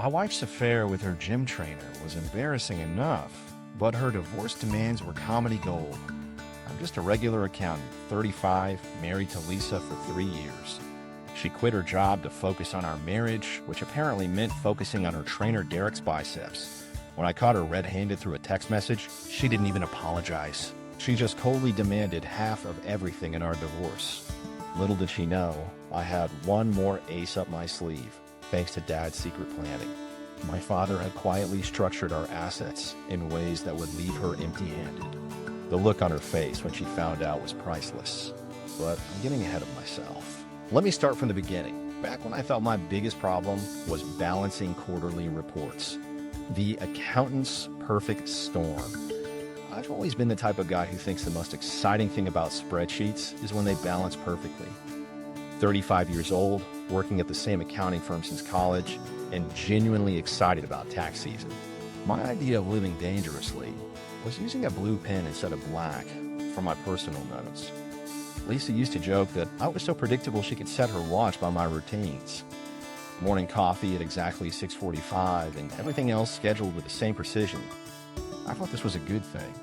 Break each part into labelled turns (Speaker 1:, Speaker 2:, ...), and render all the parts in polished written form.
Speaker 1: My wife's affair with her gym trainer was embarrassing enough, but her divorce demands were comedy gold. I'm just a regular accountant, 35, married to Lisa for 3 years. She quit her job to focus on our marriage, which apparently meant focusing on her trainer Dererick's biceps. When I caught her red-handed through a text message, she didn't even apologize. She just coldly demanded half of everything in our divorce. Little did she know, I had one more ace up my sleeve, thanks to Dad's secret planning. My father had quietly structured our assets in ways that would leave her empty-handed. The look on her face when she found out was priceless. But I'm getting ahead of myself. Let me start from the beginning, back when I thought my biggest problem was balancing quarterly reports. The accountant's perfect storm. I've always been the type of guy who thinks the most exciting thing about spreadsheets is when they balance perfectly. 35 years old, working at the same accounting firm since college, and genuinely excited about tax season. My idea of living dangerously was using a blue pen instead of black for my personal notes. Lisa used to joke that I was so predictable she could set her watch by my routines. Morning coffee at exactly 6:45 and everything else scheduled with the same precision. I thought this was a good thing.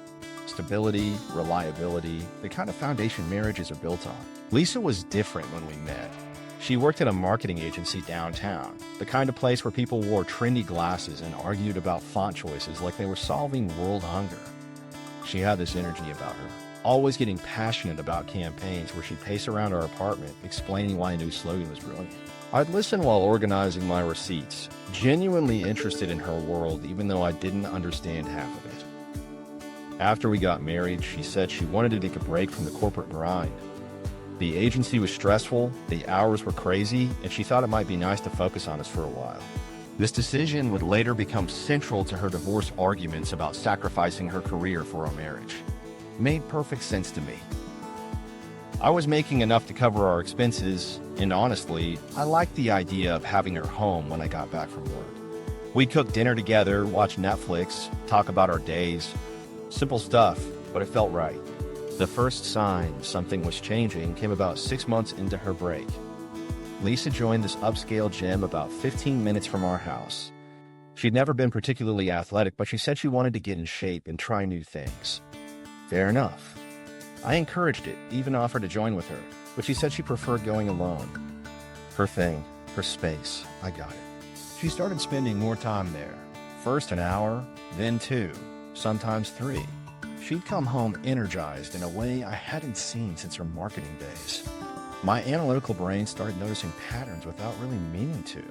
Speaker 1: Stability, reliability, the kind of foundation marriages are built on. Lisa was different when we met. She worked at a marketing agency downtown, the kind of place where people wore trendy glasses and argued about font choices like they were solving world hunger. She had this energy about her, always getting passionate about campaigns where she'd pace around our apartment explaining why a new slogan was brilliant. I'd listen while organizing my receipts, genuinely interested in her world even though I didn't understand half of it. After we got married, she said she wanted to take a break from the corporate grind. The agency was stressful, the hours were crazy, and she thought it might be nice to focus on us for a while. This decision would later become central to her divorce arguments about sacrificing her career for our marriage. It made perfect sense to me. I was making enough to cover our expenses, and honestly, I liked the idea of having her home when I got back from work. We'd cook dinner together, watch Netflix, talk about our days. Simple stuff, but it felt right. The first sign something was changing came about 6 months into her break. Lisa joined this upscale gym about 15 minutes from our house. She'd never been particularly athletic, but she said she wanted to get in shape and try new things. Fair enough. I encouraged it, even offered to join with her, but she said she preferred going alone. Her thing, her space, I got it. She started spending more time there. First an hour, then 2, sometimes 3. She'd come home energized in a way I hadn't seen since her marketing days. My analytical brain started noticing patterns without really meaning to.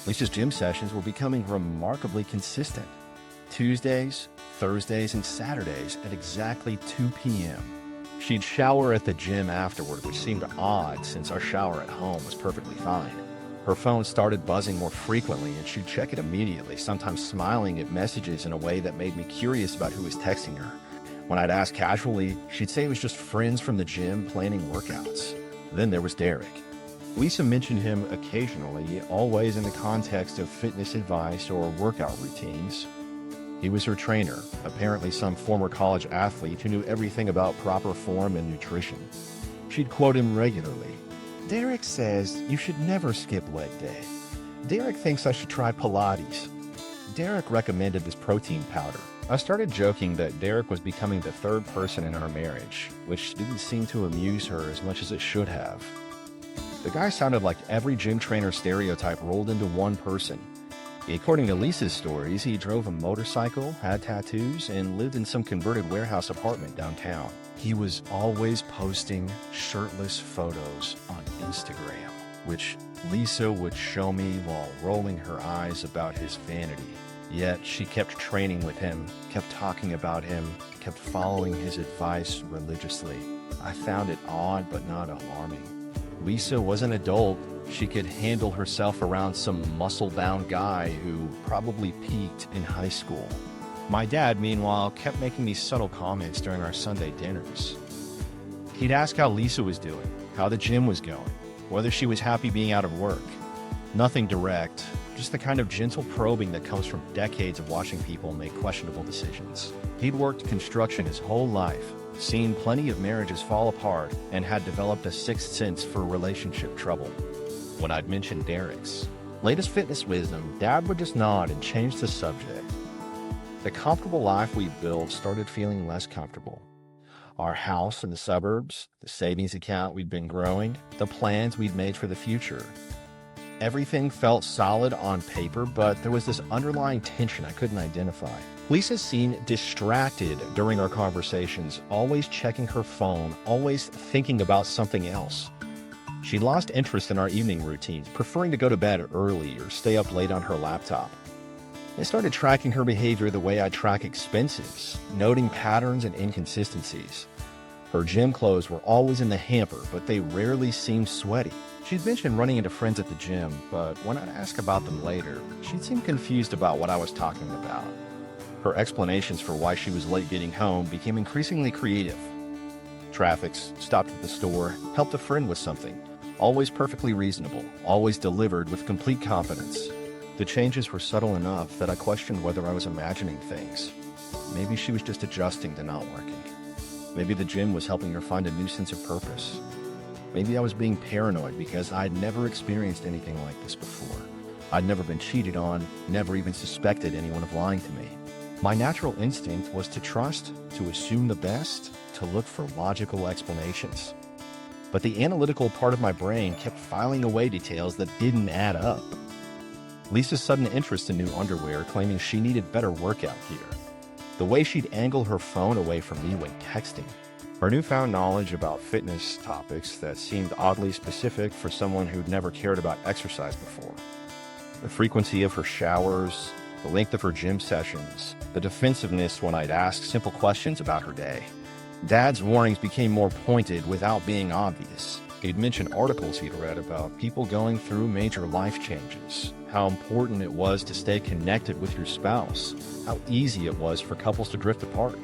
Speaker 1: Lisa's gym sessions were becoming remarkably consistent. Tuesdays, Thursdays, and Saturdays at exactly 2 p.m. She'd shower at the gym afterward, which seemed odd since our shower at home was perfectly fine. Her phone started buzzing more frequently, and she'd check it immediately, sometimes smiling at messages in a way that made me curious about who was texting her. When I'd ask casually, she'd say it was just friends from the gym planning workouts. Then there was Dererick. Lisa mentioned him occasionally, always in the context of fitness advice or workout routines. He was her trainer, apparently some former college athlete who knew everything about proper form and nutrition. She'd quote him regularly. "Dererick says you should never skip leg day. Dererick thinks I should try Pilates. Dererick recommended this protein powder." I started joking that Dererick was becoming the third person in our marriage, which didn't seem to amuse her as much as it should have. The guy sounded like every gym trainer stereotype rolled into one person. According to Lisa's stories, he drove a motorcycle, had tattoos, and lived in some converted warehouse apartment downtown. He was always posting shirtless photos on Instagram, which Lisa would show me while rolling her eyes about his vanity. Yet she kept training with him, kept talking about him, kept following his advice religiously. I found it odd but not alarming. Lisa was an adult. She could handle herself around some muscle-bound guy who probably peaked in high school. My dad, meanwhile, kept making these subtle comments during our Sunday dinners. He'd ask how Lisa was doing, how the gym was going, whether she was happy being out of work. Nothing direct, just the kind of gentle probing that comes from decades of watching people make questionable decisions. He'd worked construction his whole life, seen plenty of marriages fall apart, and had developed a sixth sense for relationship trouble. When I'd mentioned Dererick's, Latest fitness wisdom, Dad would just nod and change the subject. The comfortable life we built started feeling less comfortable. Our house in the suburbs, the savings account we'd been growing, the plans we'd made for the future. Everything felt solid on paper, but there was this underlying tension I couldn't identify. Lisa seemed distracted during our conversations, always checking her phone, always thinking about something else. She lost interest in our evening routines, preferring to go to bed early or stay up late on her laptop. I started tracking her behavior the way I track expenses, noting patterns and inconsistencies. Her gym clothes were always in the hamper, but they rarely seemed sweaty. She'd mentioned running into friends at the gym, but when I'd ask about them later, she'd seem confused about what I was talking about. Her explanations for why she was late getting home became increasingly creative. Traffic, stopped at the store, helped a friend with something. Always perfectly reasonable, always delivered with complete confidence. The changes were subtle enough that I questioned whether I was imagining things. Maybe she was just adjusting to not working. Maybe the gym was helping her find a new sense of purpose. Maybe I was being paranoid because I'd never experienced anything like this before. I'd never been cheated on, never even suspected anyone of lying to me. My natural instinct was to trust, to assume the best, to look for logical explanations. But the analytical part of my brain kept filing away details that didn't add up. Lisa's sudden interest in new underwear, claiming she needed better workout gear. The way she'd angle her phone away from me when texting. Her newfound knowledge about fitness topics that seemed oddly specific for someone who'd never cared about exercise before. The frequency of her showers, the length of her gym sessions, the defensiveness when I'd ask simple questions about her day. Dad's warnings became more pointed without being obvious. He'd mentioned articles he'd read about people going through major life changes, how important it was to stay connected with your spouse, how easy it was for couples to drift apart.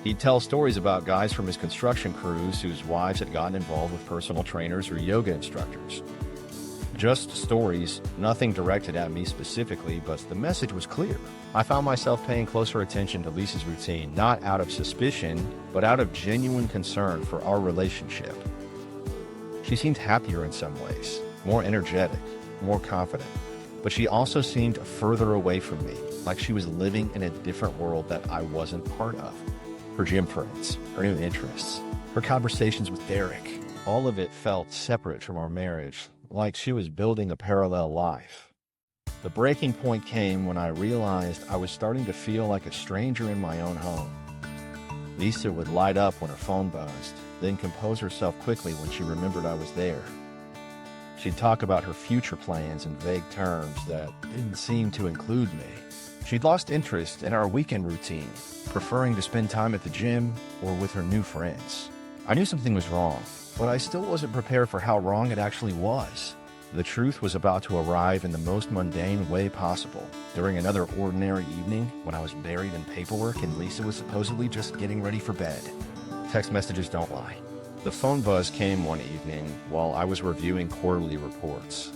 Speaker 1: He'd tell stories about guys from his construction crews whose wives had gotten involved with personal trainers or yoga instructors. Just stories, nothing directed at me specifically, but the message was clear. I found myself paying closer attention to Lisa's routine, not out of suspicion, but out of genuine concern for our relationship. She seemed happier in some ways, more energetic, more confident, but she also seemed further away from me, like she was living in a different world that I wasn't part of. Her gym friends, her new interests, her conversations with Dererick, all of it felt separate from our marriage, like she was building a parallel life. The breaking point came when I realized I was starting to feel like a stranger in my own home. Lisa would light up when her phone buzzed, then compose herself quickly when she remembered I was there. She'd talk about her future plans in vague terms that didn't seem to include me. She'd lost interest in our weekend routine, preferring to spend time at the gym or with her new friends. I knew something was wrong, but I still wasn't prepared for how wrong it actually was. The truth was about to arrive in the most mundane way possible, during another ordinary evening when I was buried in paperwork and Lisa was supposedly just getting ready for bed. Text messages don't lie. The phone buzz came one evening while I was reviewing quarterly reports.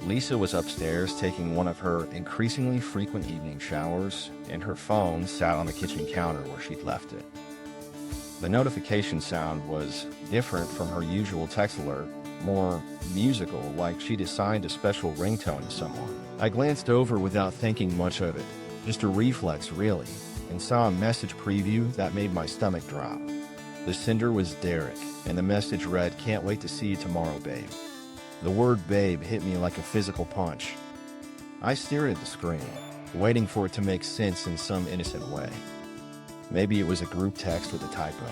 Speaker 1: Lisa was upstairs taking one of her increasingly frequent evening showers, and her phone sat on the kitchen counter where she'd left it. The notification sound was different from her usual text alert, more musical, like she'd assigned a special ringtone to someone. I glanced over without thinking much of it, just a reflex really, and saw a message preview that made my stomach drop. The sender was Dererick, and the message read, "Can't wait to see you tomorrow, babe." The word babe hit me like a physical punch. I stared at the screen, waiting for it to make sense in some innocent way. Maybe it was a group text with a typo.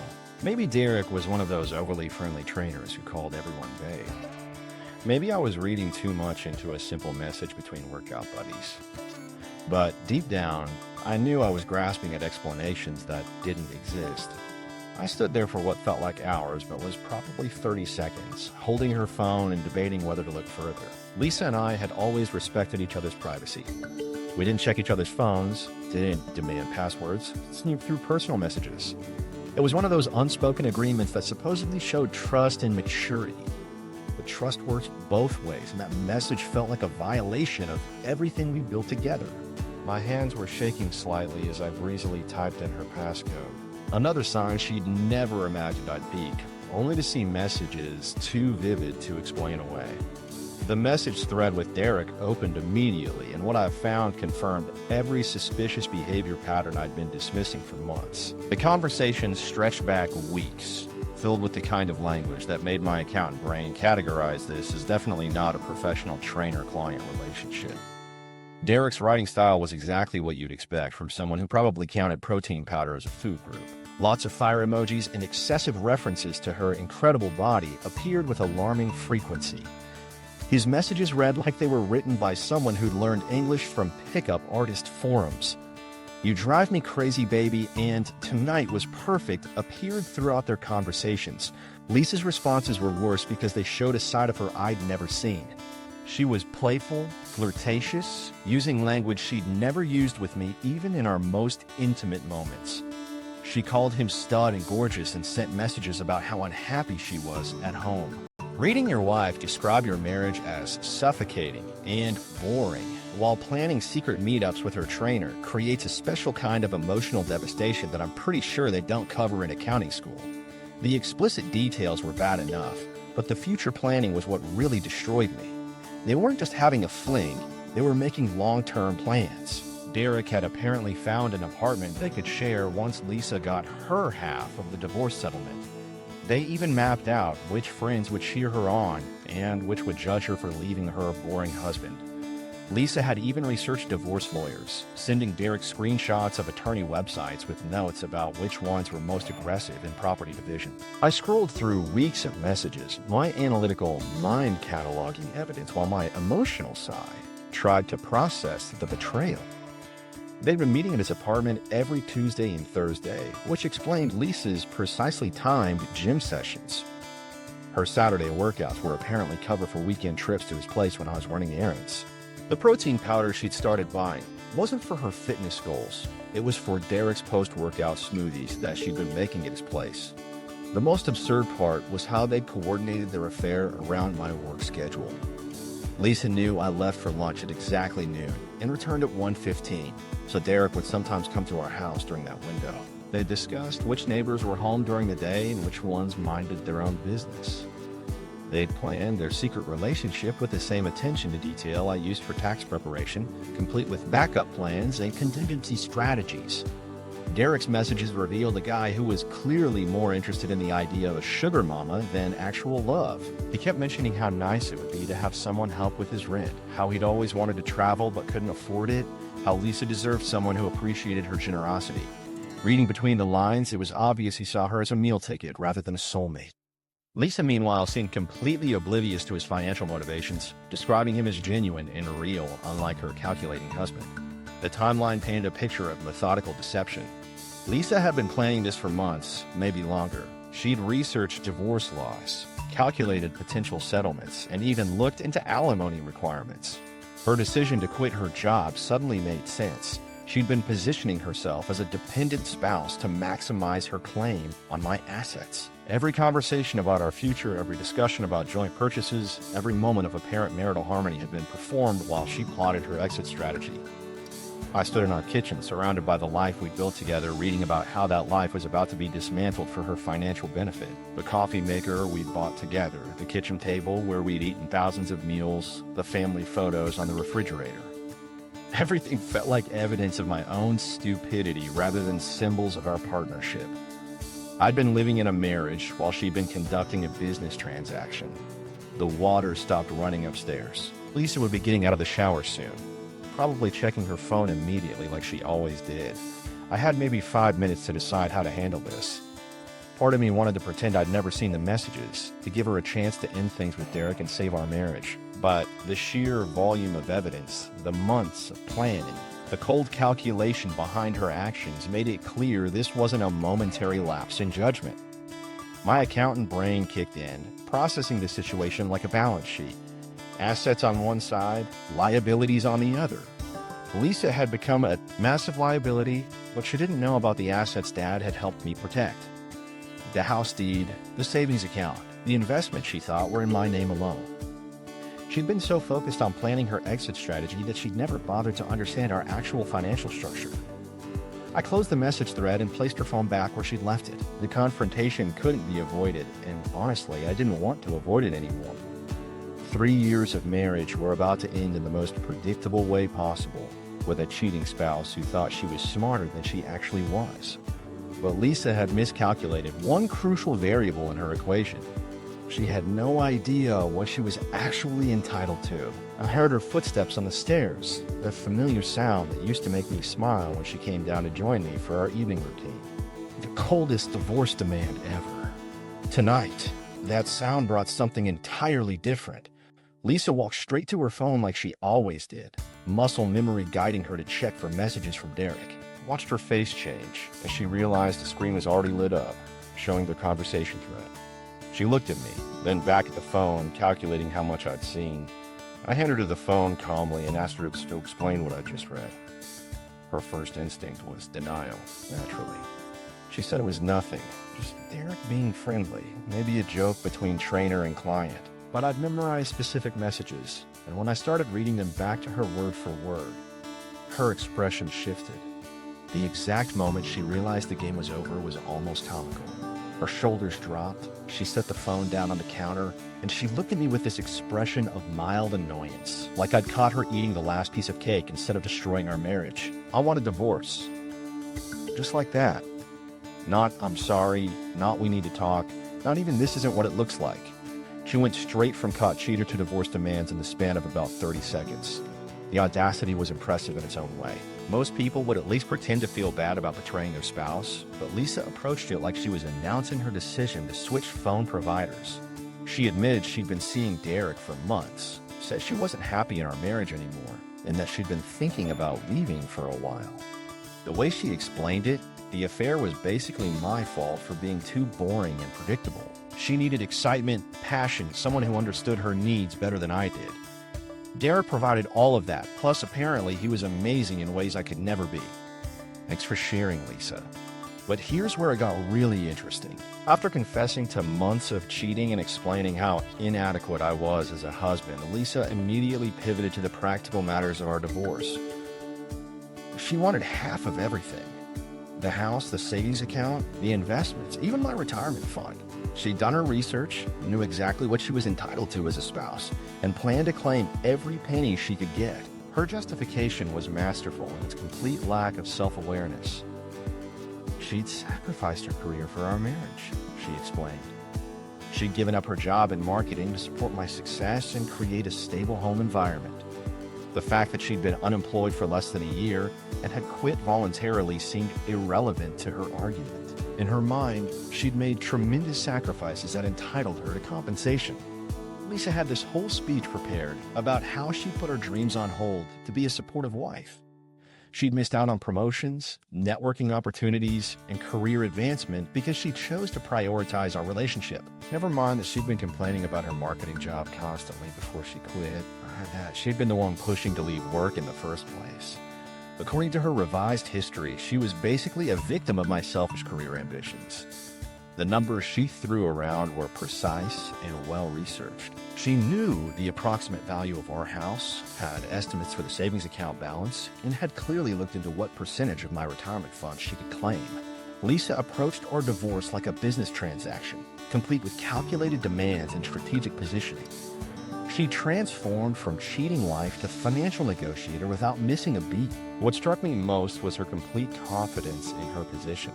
Speaker 1: Maybe Dererick was one of those overly friendly trainers who called everyone babe. Maybe I was reading too much into a simple message between workout buddies. But deep down, I knew I was grasping at explanations that didn't exist. I stood there for what felt like hours, but was probably 30 seconds, holding her phone and debating whether to look further. Lisa and I had always respected each other's privacy. We didn't check each other's phones, didn't demand passwords, sneak through personal messages. It was one of those unspoken agreements that supposedly showed trust and maturity. But trust works both ways, and that message felt like a violation of everything we built together. My hands were shaking slightly as I breezily typed in her passcode. Another sign she'd never imagined I'd peek, only to see messages too vivid to explain away. The message thread with Dererick opened immediately, and what I found confirmed every suspicious behavior pattern I'd been dismissing for months. The conversation stretched back weeks, filled with the kind of language that made my accountant brain categorize this as definitely not a professional trainer-client relationship. Dererick's writing style was exactly what you'd expect from someone who probably counted protein powder as a food group. Lots of fire emojis and excessive references to her incredible body appeared with alarming frequency. His messages read like they were written by someone who'd learned English from pickup artist forums. "You drive me crazy, baby," and "tonight was perfect" appeared throughout their conversations. Lisa's responses were worse because they showed a side of her I'd never seen. She was playful, flirtatious, using language she'd never used with me even in our most intimate moments. She called him stud and gorgeous and sent messages about how unhappy she was at home. Reading your wife describe your marriage as suffocating and boring while planning secret meetups with her trainer creates a special kind of emotional devastation that I'm pretty sure they don't cover in accounting school. The explicit details were bad enough, but the future planning was what really destroyed me. They weren't just having a fling, they were making long-term plans. Dererick had apparently found an apartment they could share once Lisa got her half of the divorce settlement. They even mapped out which friends would cheer her on and which would judge her for leaving her boring husband. Lisa had even researched divorce lawyers, sending Dererick screenshots of attorney websites with notes about which ones were most aggressive in property division. I scrolled through weeks of messages, my analytical mind cataloging evidence while my emotional side tried to process the betrayal. They'd been meeting at his apartment every Tuesday and Thursday, which explained Lisa's precisely timed gym sessions. Her Saturday workouts were apparently covered for weekend trips to his place when I was running errands. The protein powder she'd started buying wasn't for her fitness goals. It was for Dererick's post-workout smoothies that she'd been making at his place. The most absurd part was how they'd coordinated their affair around my work schedule. Lisa knew I left for lunch at exactly noon and returned at 1:15, so Dererick would sometimes come to our house during that window. They discussed which neighbors were home during the day and which ones minded their own business. They'd planned their secret relationship with the same attention to detail I used for tax preparation, complete with backup plans and contingency strategies. Dererick's messages revealed a guy who was clearly more interested in the idea of a sugar mama than actual love. He kept mentioning how nice it would be to have someone help with his rent, how he'd always wanted to travel but couldn't afford it, how Lisa deserved someone who appreciated her generosity. Reading between the lines, it was obvious he saw her as a meal ticket rather than a soulmate. Lisa, meanwhile, seemed completely oblivious to his financial motivations, describing him as genuine and real, unlike her calculating husband. The timeline painted a picture of methodical deception. Lisa had been planning this for months, maybe longer. She'd researched divorce laws, calculated potential settlements, and even looked into alimony requirements. Her decision to quit her job suddenly made sense. She'd been positioning herself as a dependent spouse to maximize her claim on my assets. Every conversation about our future, every discussion about joint purchases, every moment of apparent marital harmony had been performed while she plotted her exit strategy. I stood in our kitchen, surrounded by the life we'd built together, reading about how that life was about to be dismantled for her financial benefit. The coffee maker we'd bought together, the kitchen table where we'd eaten thousands of meals, the family photos on the refrigerator. Everything felt like evidence of my own stupidity rather than symbols of our partnership. I'd been living in a marriage while she'd been conducting a business transaction. The water stopped running upstairs. Lisa would be getting out of the shower soon, probably checking her phone immediately like she always did. I had maybe 5 minutes to decide how to handle this. Part of me wanted to pretend I'd never seen the messages, to give her a chance to end things with Dererick and save our marriage. But the sheer volume of evidence, the months of planning, the cold calculation behind her actions made it clear this wasn't a momentary lapse in judgment. My accountant brain kicked in, processing the situation like a balance sheet. Assets on one side, liabilities on the other. Lisa had become a massive liability, but she didn't know about the assets Dad had helped me protect. The house deed, the savings account, the investment she thought were in my name alone. She'd been so focused on planning her exit strategy that she'd never bothered to understand our actual financial structure. I closed the message thread and placed her phone back where she'd left it. The confrontation couldn't be avoided, and honestly, I didn't want to avoid it anymore. 3 years of marriage were about to end in the most predictable way possible, with a cheating spouse who thought she was smarter than she actually was. But Lisa had miscalculated one crucial variable in her equation. She had no idea what she was actually entitled to. I heard her footsteps on the stairs, the familiar sound that used to make me smile when she came down to join me for our evening routine. The coldest divorce demand ever. Tonight, that sound brought something entirely different. Lisa walked straight to her phone like she always did, muscle memory guiding her to check for messages from Dererick. I watched her face change as she realized the screen was already lit up, showing the conversation thread. She looked at me, then back at the phone, calculating how much I'd seen. I handed her the phone calmly and asked her to explain what I just read. Her first instinct was denial, naturally. She said it was nothing, just Dererick being friendly, maybe a joke between trainer and client. But I'd memorized specific messages, and when I started reading them back to her word for word, her expression shifted. The exact moment she realized the game was over was almost comical. Her shoulders dropped, she set the phone down on the counter, and she looked at me with this expression of mild annoyance, like I'd caught her eating the last piece of cake instead of destroying our marriage. I want a divorce. Just like that. Not, I'm sorry, not we need to talk, not even this isn't what it looks like. She went straight from caught cheater to divorce demands in the span of about 30 seconds. The audacity was impressive in its own way. Most people would at least pretend to feel bad about betraying their spouse, but Lisa approached it like she was announcing her decision to switch phone providers. She admitted she'd been seeing Dererick for months, said she wasn't happy in our marriage anymore, and that she'd been thinking about leaving for a while. The way she explained it, the affair was basically my fault for being too boring and predictable. She needed excitement, passion, someone who understood her needs better than I did. Dererick provided all of that, plus apparently he was amazing in ways I could never be. Thanks for sharing, Lisa. But here's where it got really interesting. After confessing to months of cheating and explaining how inadequate I was as a husband, Lisa immediately pivoted to the practical matters of our divorce. She wanted half of everything. The house, the savings account, the investments, even my retirement fund. She'd done her research, knew exactly what she was entitled to as a spouse, and planned to claim every penny she could get. Her justification was masterful in its complete lack of self-awareness. She'd sacrificed her career for our marriage, she explained. She'd given up her job in marketing to support my success and create a stable home environment. The fact that she'd been unemployed for less than a year and had quit voluntarily seemed irrelevant to her argument. In her mind, she'd made tremendous sacrifices that entitled her to compensation. Lisa had this whole speech prepared about how she put her dreams on hold to be a supportive wife. She'd missed out on promotions, networking opportunities, and career advancement because she chose to prioritize our relationship. Never mind that she'd been complaining about her marketing job constantly before she quit, or that she'd been the one pushing to leave work in the first place. According to her revised history, she was basically a victim of my selfish career ambitions. The numbers she threw around were precise and well-researched. She knew the approximate value of our house, had estimates for the savings account balance, and had clearly looked into what percentage of my retirement fund she could claim. Lisa approached our divorce like a business transaction, complete with calculated demands and strategic positioning. She transformed from cheating wife to financial negotiator without missing a beat. What struck me most was her complete confidence in her position.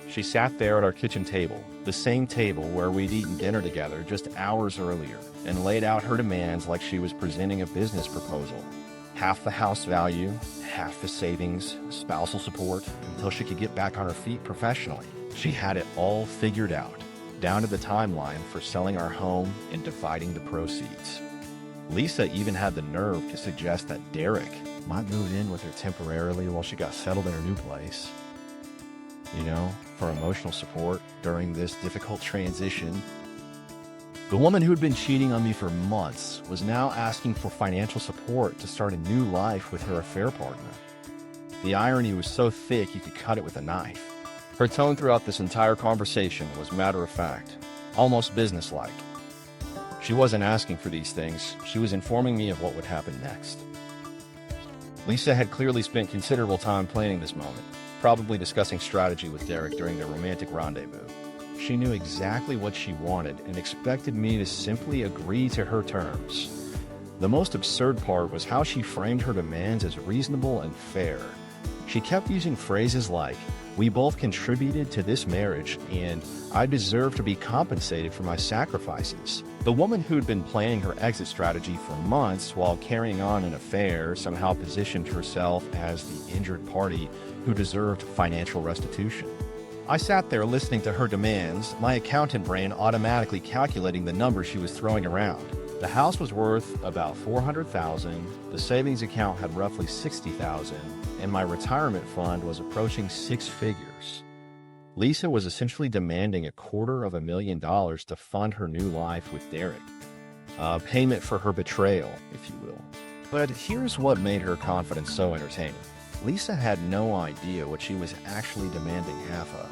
Speaker 1: She sat there at our kitchen table, the same table where we'd eaten dinner together just hours earlier, and laid out her demands like she was presenting a business proposal. Half the house value, half the savings, spousal support, until she could get back on her feet professionally. She had it all figured out, down to the timeline for selling our home and dividing the proceeds. Lisa even had the nerve to suggest that Dererick might move in with her temporarily while she got settled in her new place. You know, for emotional support during this difficult transition. The woman who had been cheating on me for months was now asking for financial support to start a new life with her affair partner. The irony was so thick you could cut it with a knife. Her tone throughout this entire conversation was matter-of-fact, almost businesslike. She wasn't asking for these things, she was informing me of what would happen next. Lisa had clearly spent considerable time planning this moment, probably discussing strategy with Dererick during their romantic rendezvous. she knew exactly what she wanted and expected me to simply agree to her terms. The most absurd part was how she framed her demands as reasonable and fair. She kept using phrases like, "We both contributed to this marriage, and I deserve to be compensated for my sacrifices." The woman who'd been planning her exit strategy for months while carrying on an affair somehow positioned herself as the injured party who deserved financial restitution. I sat there listening to her demands, my accountant brain automatically calculating the numbers she was throwing around. The house was worth about $400,000, the savings account had roughly $60,000, and my retirement fund was approaching six figures. Lisa was essentially demanding $250,000 to fund her new life with Dererick. A payment for her betrayal, if you will. But here's what made her confidence so entertaining. Lisa had no idea what she was actually demanding half of.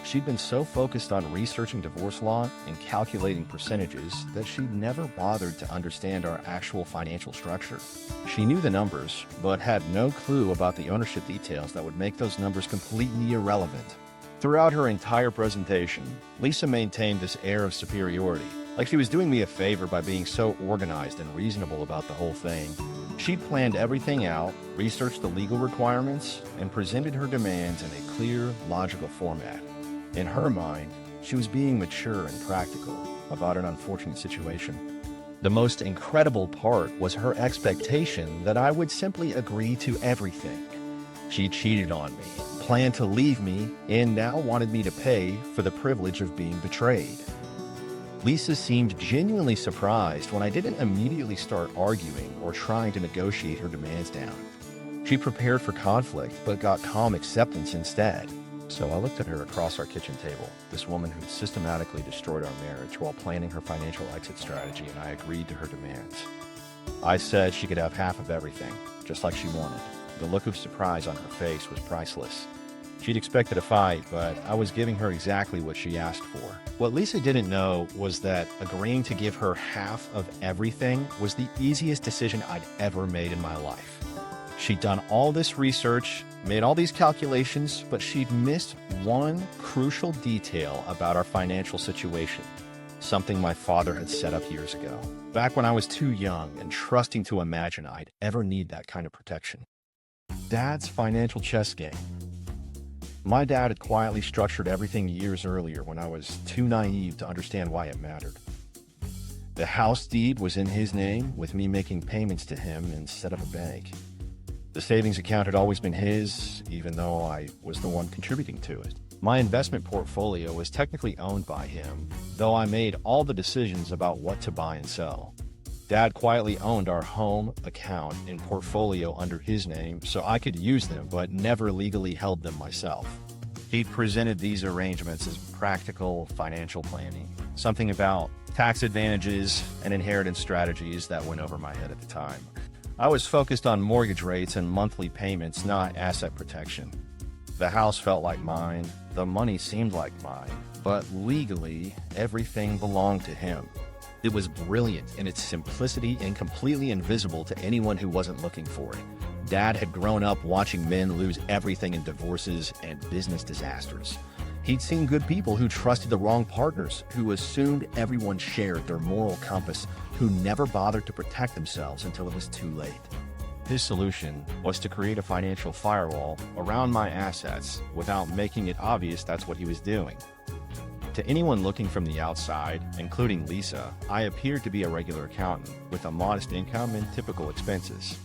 Speaker 1: She'd been so focused on researching divorce law and calculating percentages that she'd never bothered to understand our actual financial structure. She knew the numbers, but had no clue about the ownership details that would make those numbers completely irrelevant. Throughout her entire presentation, Lisa maintained this air of superiority, like she was doing me a favor by being so organized and reasonable about the whole thing. She'd planned everything out, researched the legal requirements, and presented her demands in a clear, logical format. In her mind, she was being mature and practical about an unfortunate situation. The most incredible part was her expectation that I would simply agree to everything. She cheated on me, planned to leave me, and now wanted me to pay for the privilege of being betrayed. Lisa seemed genuinely surprised when I didn't immediately start arguing or trying to negotiate her demands down. She prepared for conflict, but got calm acceptance instead. So I looked at her across our kitchen table, this woman who systematically destroyed our marriage while planning her financial exit strategy, and I agreed to her demands. I said she could have half of everything, just like she wanted. The look of surprise on her face was priceless. She'd expected a fight, but I was giving her exactly what she asked for. What Lisa didn't know was that agreeing to give her half of everything was the easiest decision I'd ever made in my life. She'd done all this research, made all these calculations, but she'd missed one crucial detail about our financial situation, something my father had set up years ago, back when I was too young and trusting to imagine I'd ever need that kind of protection. Dad's financial chess game. My dad had quietly structured everything years earlier when I was too naive to understand why it mattered. The house deed was in his name, with me making payments to him instead of a bank. The savings account had always been his, even though I was the one contributing to it. My investment portfolio was technically owned by him, though I made all the decisions about what to buy and sell. Dad quietly owned our home account and portfolio under his name, so I could use them, but never legally held them myself. He presented these arrangements as practical financial planning, something about tax advantages and inheritance strategies that went over my head at the time. I was focused on mortgage rates and monthly payments, not asset protection. The house felt like mine, the money seemed like mine, but legally, everything belonged to him. It was brilliant in its simplicity and completely invisible to anyone who wasn't looking for it. Dad had grown up watching men lose everything in divorces and business disasters. He'd seen good people who trusted the wrong partners, who assumed everyone shared their moral compass, who never bothered to protect themselves until it was too late. His solution was to create a financial firewall around my assets without making it obvious that's what he was doing. To anyone looking from the outside, including Lisa, I appeared to be a regular accountant with a modest income and typical expenses.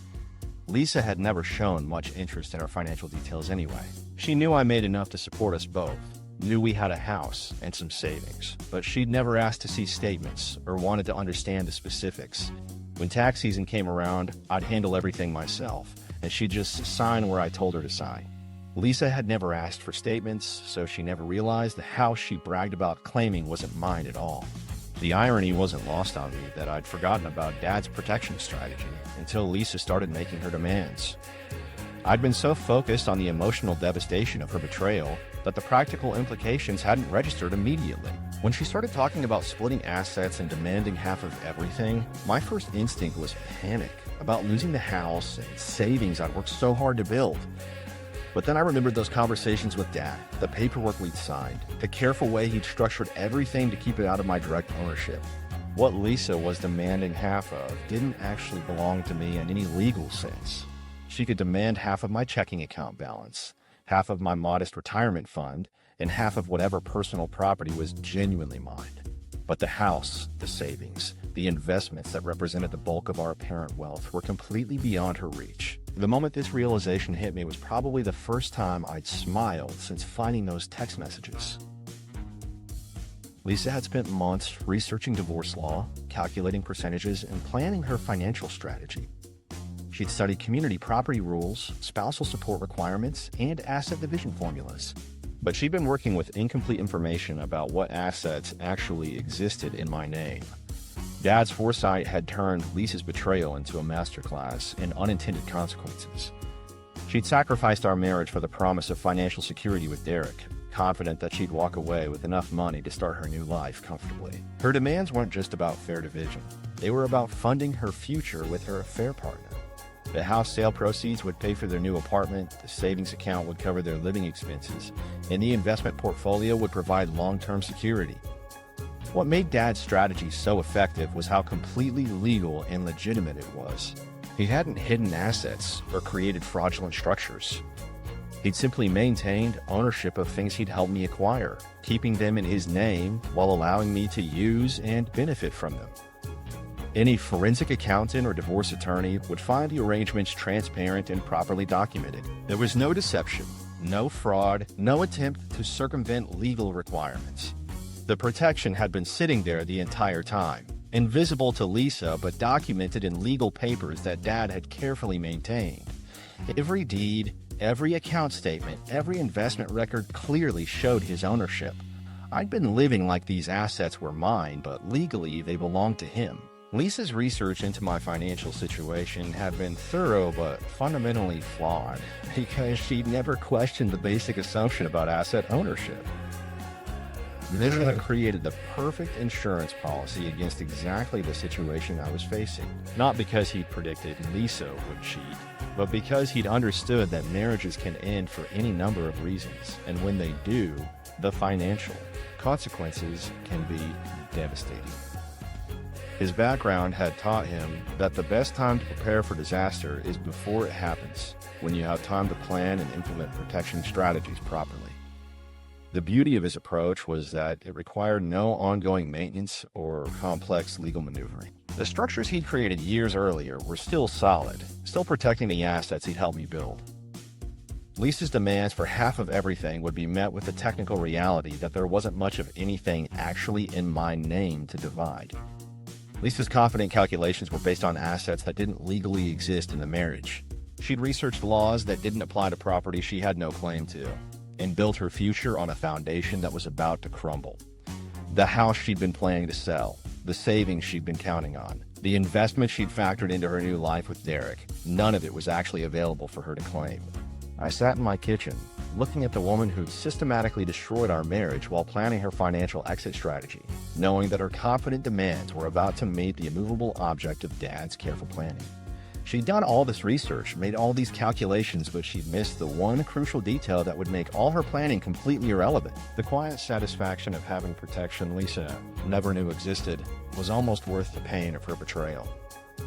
Speaker 1: Lisa had never shown much interest in our financial details anyway. She knew I made enough to support us both, knew we had a house and some savings, but she'd never asked to see statements or wanted to understand the specifics. When tax season came around, I'd handle everything myself, and she'd just sign where I told her to sign. Lisa had never asked for statements, so she never realized the house she bragged about claiming wasn't mine at all. The irony wasn't lost on me that I'd forgotten about Dad's protection strategy until Lisa started making her demands. I'd been so focused on the emotional devastation of her betrayal that the practical implications hadn't registered immediately. When she started talking about splitting assets and demanding half of everything, my first instinct was panic about losing the house and savings I'd worked so hard to build. But then I remembered those conversations with Dad, the paperwork we'd signed, the careful way he'd structured everything to keep it out of my direct ownership. What Lisa was demanding half of didn't actually belong to me in any legal sense. She could demand half of my checking account balance, half of my modest retirement fund, and half of whatever personal property was genuinely mine. But the house, the savings, the investments that represented the bulk of our apparent wealth were completely beyond her reach. The moment this realization hit me was probably the first time I'd smiled since finding those text messages. Lisa had spent months researching divorce law, calculating percentages, and planning her financial strategy. She'd studied community property rules, spousal support requirements, and asset division formulas. But she'd been working with incomplete information about what assets actually existed in my name. Dad's foresight had turned Lisa's betrayal into a masterclass in unintended consequences. She'd sacrificed our marriage for the promise of financial security with Dererick, confident that she'd walk away with enough money to start her new life comfortably. Her demands weren't just about fair division. They were about funding her future with her affair partner. The house sale proceeds would pay for their new apartment, the savings account would cover their living expenses, and the investment portfolio would provide long-term security. What made Dad's strategy so effective was how completely legal and legitimate it was. He hadn't hidden assets or created fraudulent structures. He'd simply maintained ownership of things he'd helped me acquire, keeping them in his name while allowing me to use and benefit from them. Any forensic accountant or divorce attorney would find the arrangements transparent and properly documented. There was no deception, no fraud, no attempt to circumvent legal requirements. The protection had been sitting there the entire time, invisible to Lisa but documented in legal papers that Dad had carefully maintained. Every deed, every account statement, every investment record clearly showed his ownership. I'd been living like these assets were mine, but legally they belonged to him. Lisa's research into my financial situation had been thorough but fundamentally flawed because she'd never questioned the basic assumption about asset ownership. This had created the perfect insurance policy against exactly the situation I was facing. Not because he'd predicted Lisa would cheat, but because he'd understood that marriages can end for any number of reasons, and when they do, the financial consequences can be devastating. His background had taught him that the best time to prepare for disaster is before it happens, when you have time to plan and implement protection strategies properly. The beauty of his approach was that it required no ongoing maintenance or complex legal maneuvering. The structures he'd created years earlier were still solid, still protecting the assets he'd helped me build. Lisa's demands for half of everything would be met with the technical reality that there wasn't much of anything actually in my name to divide. Lisa's confident calculations were based on assets that didn't legally exist in the marriage. She'd researched laws that didn't apply to property she had no claim to, and built her future on a foundation that was about to crumble. The house she'd been planning to sell, the savings she'd been counting on, the investment she'd factored into her new life with Dererick, none of it was actually available for her to claim. I sat in my kitchen, looking at the woman who'd systematically destroyed our marriage while planning her financial exit strategy, knowing that her confident demands were about to meet the immovable object of Dad's careful planning. She'd done all this research, made all these calculations, but she'd missed the one crucial detail that would make all her planning completely irrelevant. The quiet satisfaction of having protection Lisa never knew existed was almost worth the pain of her betrayal.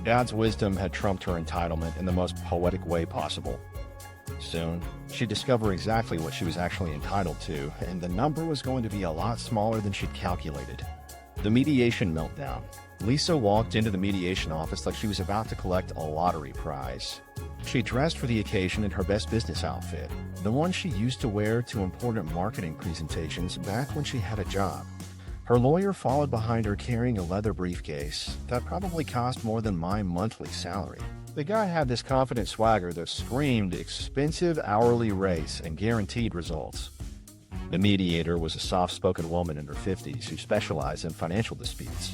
Speaker 1: Dad's wisdom had trumped her entitlement in the most poetic way possible. Soon, she'd discover exactly what she was actually entitled to, and the number was going to be a lot smaller than she'd calculated. The Mediation Meltdown. Lisa walked into the mediation office like she was about to collect a lottery prize. She dressed for the occasion in her best business outfit, the one she used to wear to important marketing presentations back when she had a job. Her lawyer followed behind her carrying a leather briefcase that probably cost more than my monthly salary. The guy had this confident swagger that screamed expensive hourly rates and guaranteed results. The mediator was a soft-spoken woman in her 50s who specialized in financial disputes.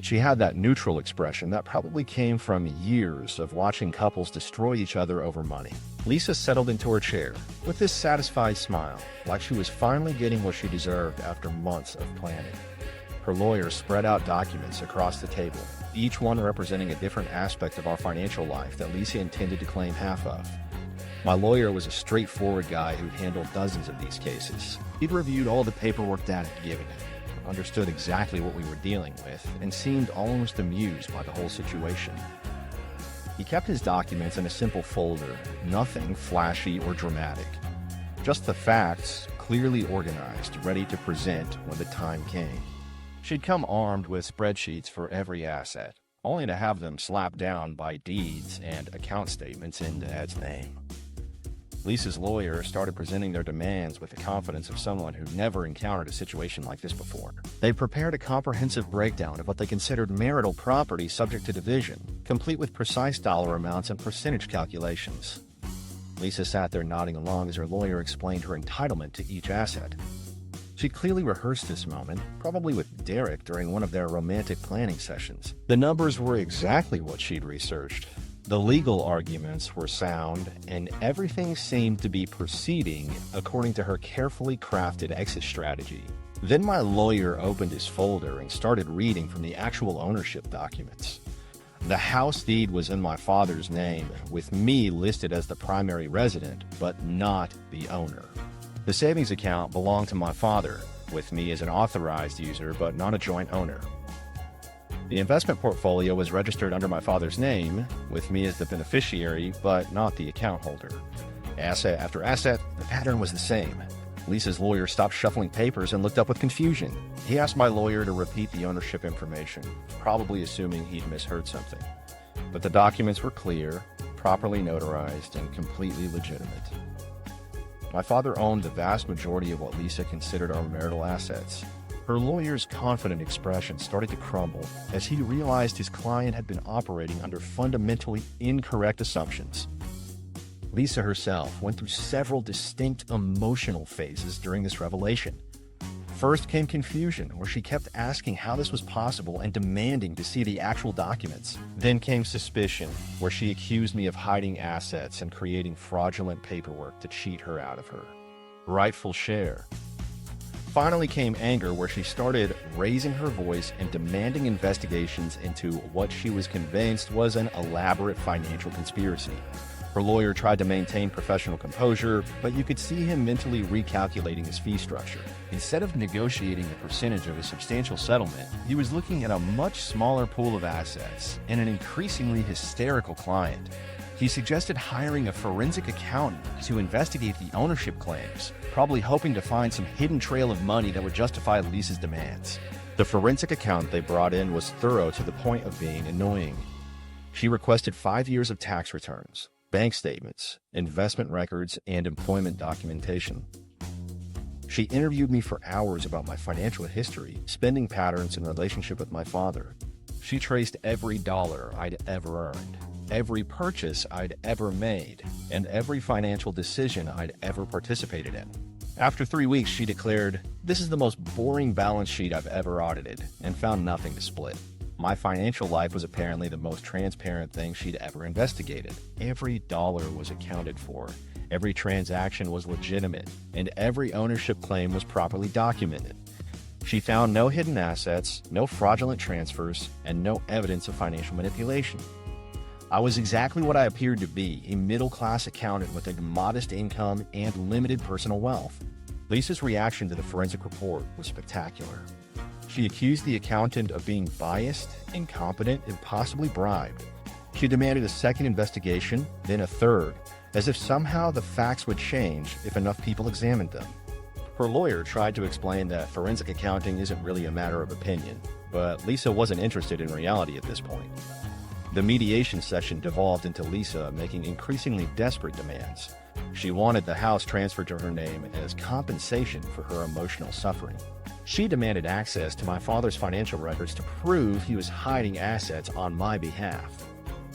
Speaker 1: She had that neutral expression that probably came from years of watching couples destroy each other over money. Lisa settled into her chair with this satisfied smile, like she was finally getting what she deserved after months of planning. Her lawyer spread out documents across the table, each one representing a different aspect of our financial life that Lisa intended to claim half of. My lawyer was a straightforward guy who'd handled dozens of these cases. He'd reviewed all the paperwork Dad had given him, understood exactly what we were dealing with, and seemed almost amused by the whole situation. He kept his documents in a simple folder, nothing flashy or dramatic. Just the facts, clearly organized, ready to present when the time came. She'd come armed with spreadsheets for every asset, only to have them slapped down by deeds and account statements in Dad's name. Lisa's lawyer started presenting their demands with the confidence of someone who'd never encountered a situation like this before. They prepared a comprehensive breakdown of what they considered marital property subject to division, complete with precise dollar amounts and percentage calculations. Lisa sat there nodding along as her lawyer explained her entitlement to each asset. She'd clearly rehearsed this moment, probably with Dererick during one of their romantic planning sessions. The numbers were exactly what she'd researched. The legal arguments were sound, and everything seemed to be proceeding according to her carefully crafted exit strategy. Then my lawyer opened his folder and started reading from the actual ownership documents. The house deed was in my father's name, with me listed as the primary resident, but not the owner. The savings account belonged to my father, with me as an authorized user, but not a joint owner. The investment portfolio was registered under my father's name, with me as the beneficiary, but not the account holder. Asset after asset, the pattern was the same. Lisa's lawyer stopped shuffling papers and looked up with confusion. He asked my lawyer to repeat the ownership information, probably assuming he'd misheard something. But the documents were clear, properly notarized, and completely legitimate. My father owned the vast majority of what Lisa considered our marital assets. Her lawyer's confident expression started to crumble as he realized his client had been operating under fundamentally incorrect assumptions. Lisa herself went through several distinct emotional phases during this revelation. First came confusion, where she kept asking how this was possible and demanding to see the actual documents. Then came suspicion, where she accused me of hiding assets and creating fraudulent paperwork to cheat her out of her rightful share. Finally came anger, where she started raising her voice and demanding investigations into what she was convinced was an elaborate financial conspiracy. Her lawyer tried to maintain professional composure, but you could see him mentally recalculating his fee structure. Instead of negotiating a percentage of a substantial settlement, he was looking at a much smaller pool of assets and an increasingly hysterical client. He suggested hiring a forensic accountant to investigate the ownership claims, probably hoping to find some hidden trail of money that would justify Lisa's demands. The forensic accountant they brought in was thorough to the point of being annoying. She requested 5 years of tax returns, bank statements, investment records, and employment documentation. She interviewed me for hours about my financial history, spending patterns, and relationship with my father. She traced every dollar I'd ever earned, every purchase I'd ever made, and every financial decision I'd ever participated in. After 3 weeks, she declared, "This is the most boring balance sheet I've ever audited," and found nothing to split. My financial life was apparently the most transparent thing she'd ever investigated. Every dollar was accounted for, every transaction was legitimate, and every ownership claim was properly documented. She found no hidden assets, no fraudulent transfers, and no evidence of financial manipulation. I was exactly what I appeared to be, a middle-class accountant with a modest income and limited personal wealth. Lisa's reaction to the forensic report was spectacular. She accused the accountant of being biased, incompetent, and possibly bribed. She demanded a second investigation, then a third, as if somehow the facts would change if enough people examined them. Her lawyer tried to explain that forensic accounting isn't really a matter of opinion, but Lisa wasn't interested in reality at this point. The mediation session devolved into Lisa making increasingly desperate demands. She wanted the house transferred to her name as compensation for her emotional suffering. She demanded access to my father's financial records to prove he was hiding assets on my behalf.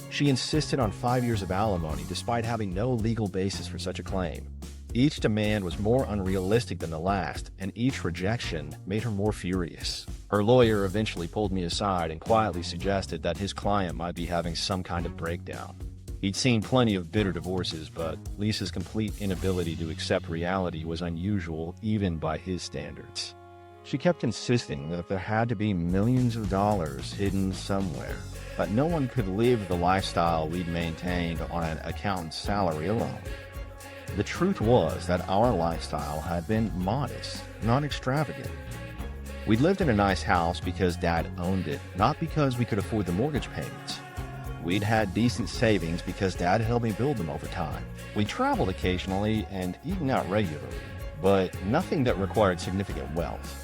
Speaker 1: She insisted on 5 years of alimony despite having no legal basis for such a claim. Each demand was more unrealistic than the last, and each rejection made her more furious. Her lawyer eventually pulled me aside and quietly suggested that his client might be having some kind of breakdown. He'd seen plenty of bitter divorces, but Lisa's complete inability to accept reality was unusual even by his standards. She kept insisting that there had to be millions of dollars hidden somewhere, but no one could live the lifestyle we'd maintained on an accountant's salary alone. The truth was that our lifestyle had been modest, not extravagant. We lived in a nice house because Dad owned it, not because we could afford the mortgage payments. We'd had decent savings because Dad helped me build them over time. We traveled occasionally and eaten out regularly, but nothing that required significant wealth.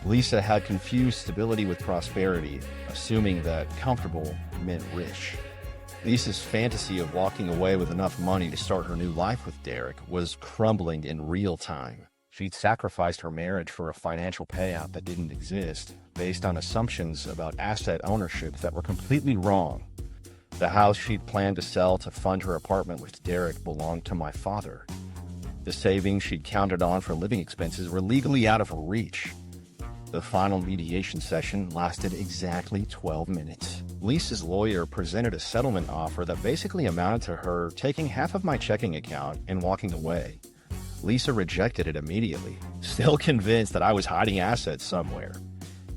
Speaker 1: Lisa had confused stability with prosperity, assuming that comfortable meant rich. Lisa's fantasy of walking away with enough money to start her new life with Dererick was crumbling in real time. She'd sacrificed her marriage for a financial payout that didn't exist, based on assumptions about asset ownership that were completely wrong. The house she'd planned to sell to fund her apartment with Dererick belonged to my father. The savings she'd counted on for living expenses were legally out of her reach. The final mediation session lasted exactly 12 minutes. Lisa's lawyer presented a settlement offer that basically amounted to her taking half of my checking account and walking away. Lisa rejected it immediately, still convinced that I was hiding assets somewhere.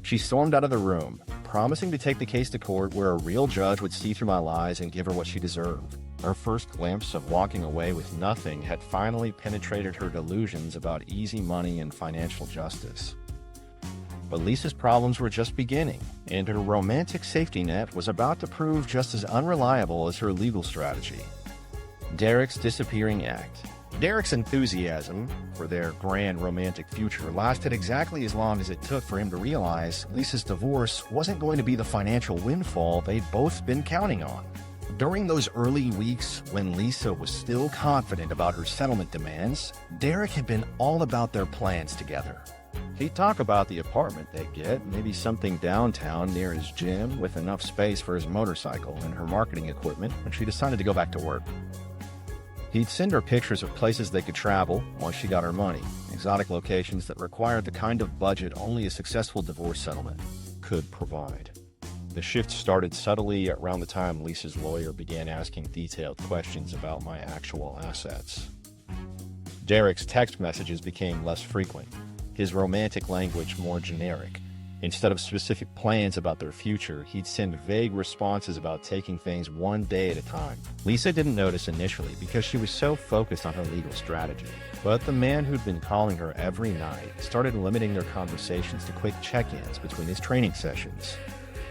Speaker 1: She stormed out of the room, promising to take the case to court where a real judge would see through my lies and give her what she deserved. Her first glimpse of walking away with nothing had finally penetrated her delusions about easy money and financial justice. But Lisa's problems were just beginning, and her romantic safety net was about to prove just as unreliable as her legal strategy. Dererick's disappearing act. Dererick's enthusiasm for their grand romantic future lasted exactly as long as it took for him to realize Lisa's divorce wasn't going to be the financial windfall they'd both been counting on. During those early weeks, when Lisa was still confident about her settlement demands, Dererick had been all about their plans together. He'd talk about the apartment they'd get, maybe something downtown near his gym with enough space for his motorcycle and her marketing equipment when she decided to go back to work. He'd send her pictures of places they could travel once she got her money, exotic locations that required the kind of budget only a successful divorce settlement could provide. The shift started subtly around the time Lisa's lawyer began asking detailed questions about my actual assets. Dererick's text messages became less frequent, his romantic language more generic. Instead of specific plans about their future, he'd send vague responses about taking things one day at a time. Lisa didn't notice initially because she was so focused on her legal strategy. But the man who'd been calling her every night started limiting their conversations to quick check-ins between his training sessions.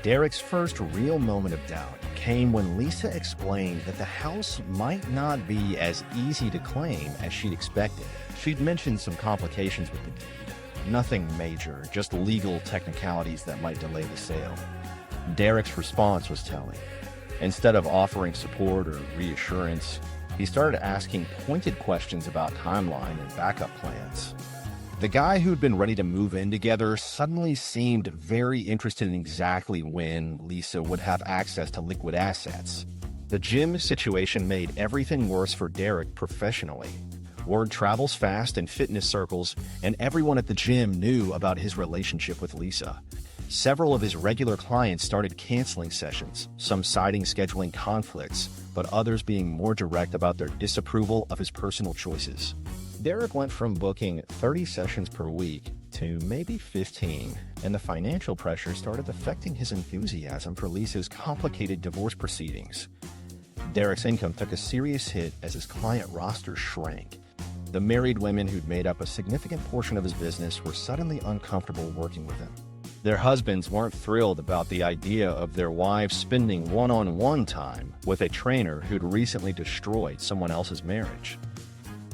Speaker 1: Dererick's first real moment of doubt came when Lisa explained that the house might not be as easy to claim as she'd expected. She'd mentioned some complications with the deed. Nothing major, just legal technicalities that might delay the sale. Dererick's response was telling. Instead of offering support or reassurance, he started asking pointed questions about timeline and backup plans. The guy who'd been ready to move in together suddenly seemed very interested in exactly when Lisa would have access to liquid assets. The gym situation made everything worse for Dererick professionally. Word travels fast in fitness circles, and everyone at the gym knew about his relationship with Lisa. Several of his regular clients started canceling sessions, some citing scheduling conflicts, but others being more direct about their disapproval of his personal choices. Dererick went from booking 30 sessions per week to maybe 15, and the financial pressure started affecting his enthusiasm for Lisa's complicated divorce proceedings. Dererick's income took a serious hit as his client roster shrank. The married women who'd made up a significant portion of his business were suddenly uncomfortable working with him. Their husbands weren't thrilled about the idea of their wives spending one-on-one time with a trainer who'd recently destroyed someone else's marriage.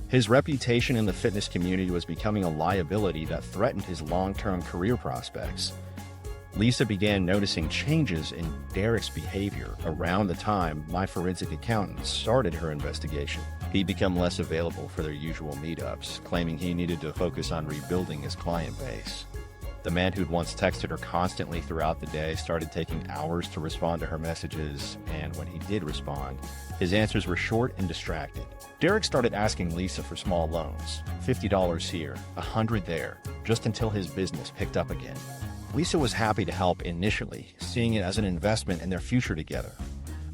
Speaker 1: His reputation in the fitness community was becoming a liability that threatened his long-term career prospects. Lisa began noticing changes in Dererick's behavior around the time my forensic accountant started her investigation. He'd become less available for their usual meetups, claiming he needed to focus on rebuilding his client base. The man who'd once texted her constantly throughout the day started taking hours to respond to her messages, and when he did respond, his answers were short and distracted. Dererick started asking Lisa for small loans, $50 here, $100 there, just until his business picked up again. Lisa was happy to help initially, seeing it as an investment in their future together.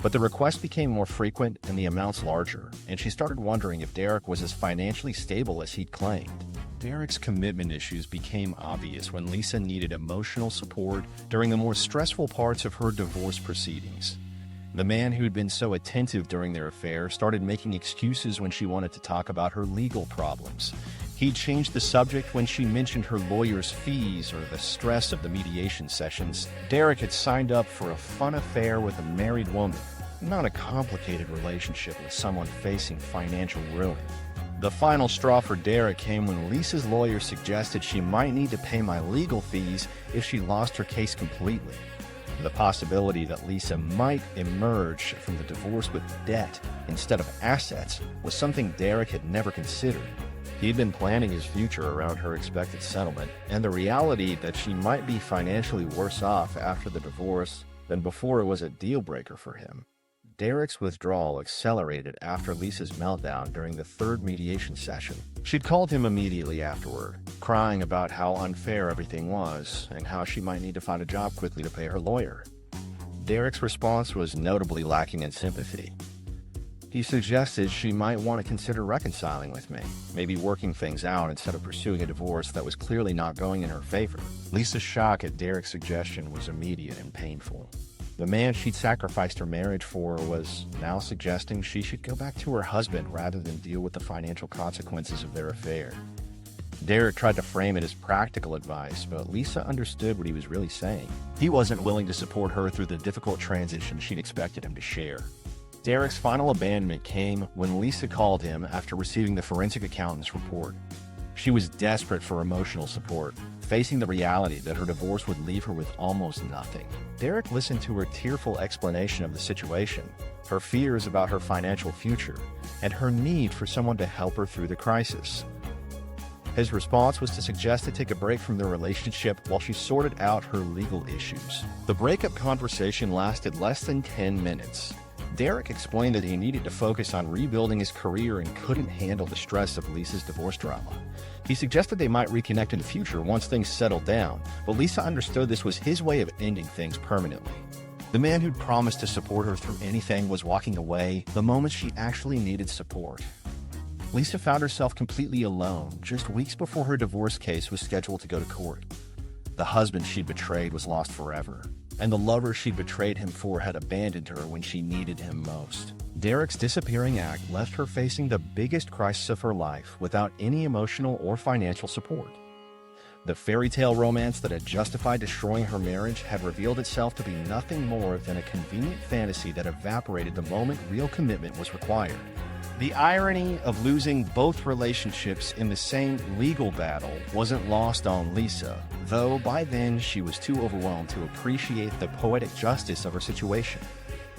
Speaker 1: But the requests became more frequent and the amounts larger, and she started wondering if Dererick was as financially stable as he'd claimed. Dererick's commitment issues became obvious when Lisa needed emotional support during the more stressful parts of her divorce proceedings. The man who'd been so attentive during their affair started making excuses when she wanted to talk about her legal problems. He'd changed the subject when she mentioned her lawyer's fees or the stress of the mediation sessions. Dererick had signed up for a fun affair with a married woman, not a complicated relationship with someone facing financial ruin. The final straw for Dererick came when Lisa's lawyer suggested she might need to pay my legal fees if she lost her case completely. The possibility that Lisa might emerge from the divorce with debt instead of assets was something Dererick had never considered. He'd been planning his future around her expected settlement, and the reality that she might be financially worse off after the divorce than before was a deal-breaker for him. Dererick's withdrawal accelerated after Lisa's meltdown during the third mediation session. She'd called him immediately afterward, crying about how unfair everything was and how she might need to find a job quickly to pay her lawyer. Dererick's response was notably lacking in sympathy. He suggested she might want to consider reconciling with me, maybe working things out instead of pursuing a divorce that was clearly not going in her favor. Lisa's shock at Dererick's suggestion was immediate and painful. The man she'd sacrificed her marriage for was now suggesting she should go back to her husband rather than deal with the financial consequences of their affair. Dererick tried to frame it as practical advice, but Lisa understood what he was really saying. He wasn't willing to support her through the difficult transition she'd expected him to share. Dererick's final abandonment came when Lisa called him after receiving the forensic accountant's report. She was desperate for emotional support, facing the reality that her divorce would leave her with almost nothing. Dererick listened to her tearful explanation of the situation, her fears about her financial future, and her need for someone to help her through the crisis. His response was to suggest to take a break from their relationship while she sorted out her legal issues. The breakup conversation lasted less than 10 minutes. Dererick explained that he needed to focus on rebuilding his career and couldn't handle the stress of Lisa's divorce drama. He suggested they might reconnect in the future once things settled down, but Lisa understood this was his way of ending things permanently. The man who'd promised to support her through anything was walking away the moment she actually needed support. Lisa found herself completely alone just weeks before her divorce case was scheduled to go to court. The husband she'd betrayed was lost forever, and the lover she'd betrayed him for had abandoned her when she needed him most. Dererick's disappearing act left her facing the biggest crisis of her life without any emotional or financial support. The fairy tale romance that had justified destroying her marriage had revealed itself to be nothing more than a convenient fantasy that evaporated the moment real commitment was required. The irony of losing both relationships in the same legal battle wasn't lost on Lisa, though by then she was too overwhelmed to appreciate the poetic justice of her situation.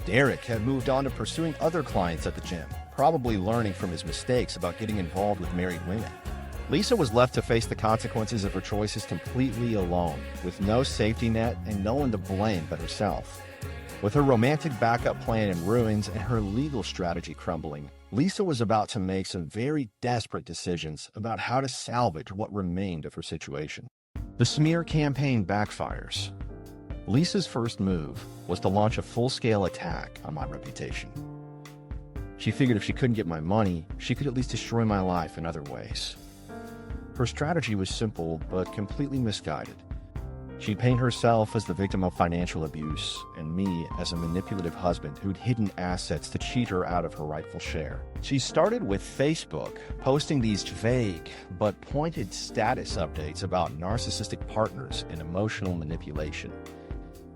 Speaker 1: Dererick had moved on to pursuing other clients at the gym, probably learning from his mistakes about getting involved with married women. Lisa was left to face the consequences of her choices completely alone, with no safety net and no one to blame but herself. With her romantic backup plan in ruins and her legal strategy crumbling, Lisa was about to make some very desperate decisions about how to salvage what remained of her situation. The smear campaign backfires. Lisa's first move was to launch a full-scale attack on my reputation. She figured if she couldn't get my money, she could at least destroy my life in other ways. Her strategy was simple but completely misguided. She'd paint herself as the victim of financial abuse and me as a manipulative husband who'd hidden assets to cheat her out of her rightful share. She started with Facebook, posting these vague but pointed status updates about narcissistic partners and emotional manipulation.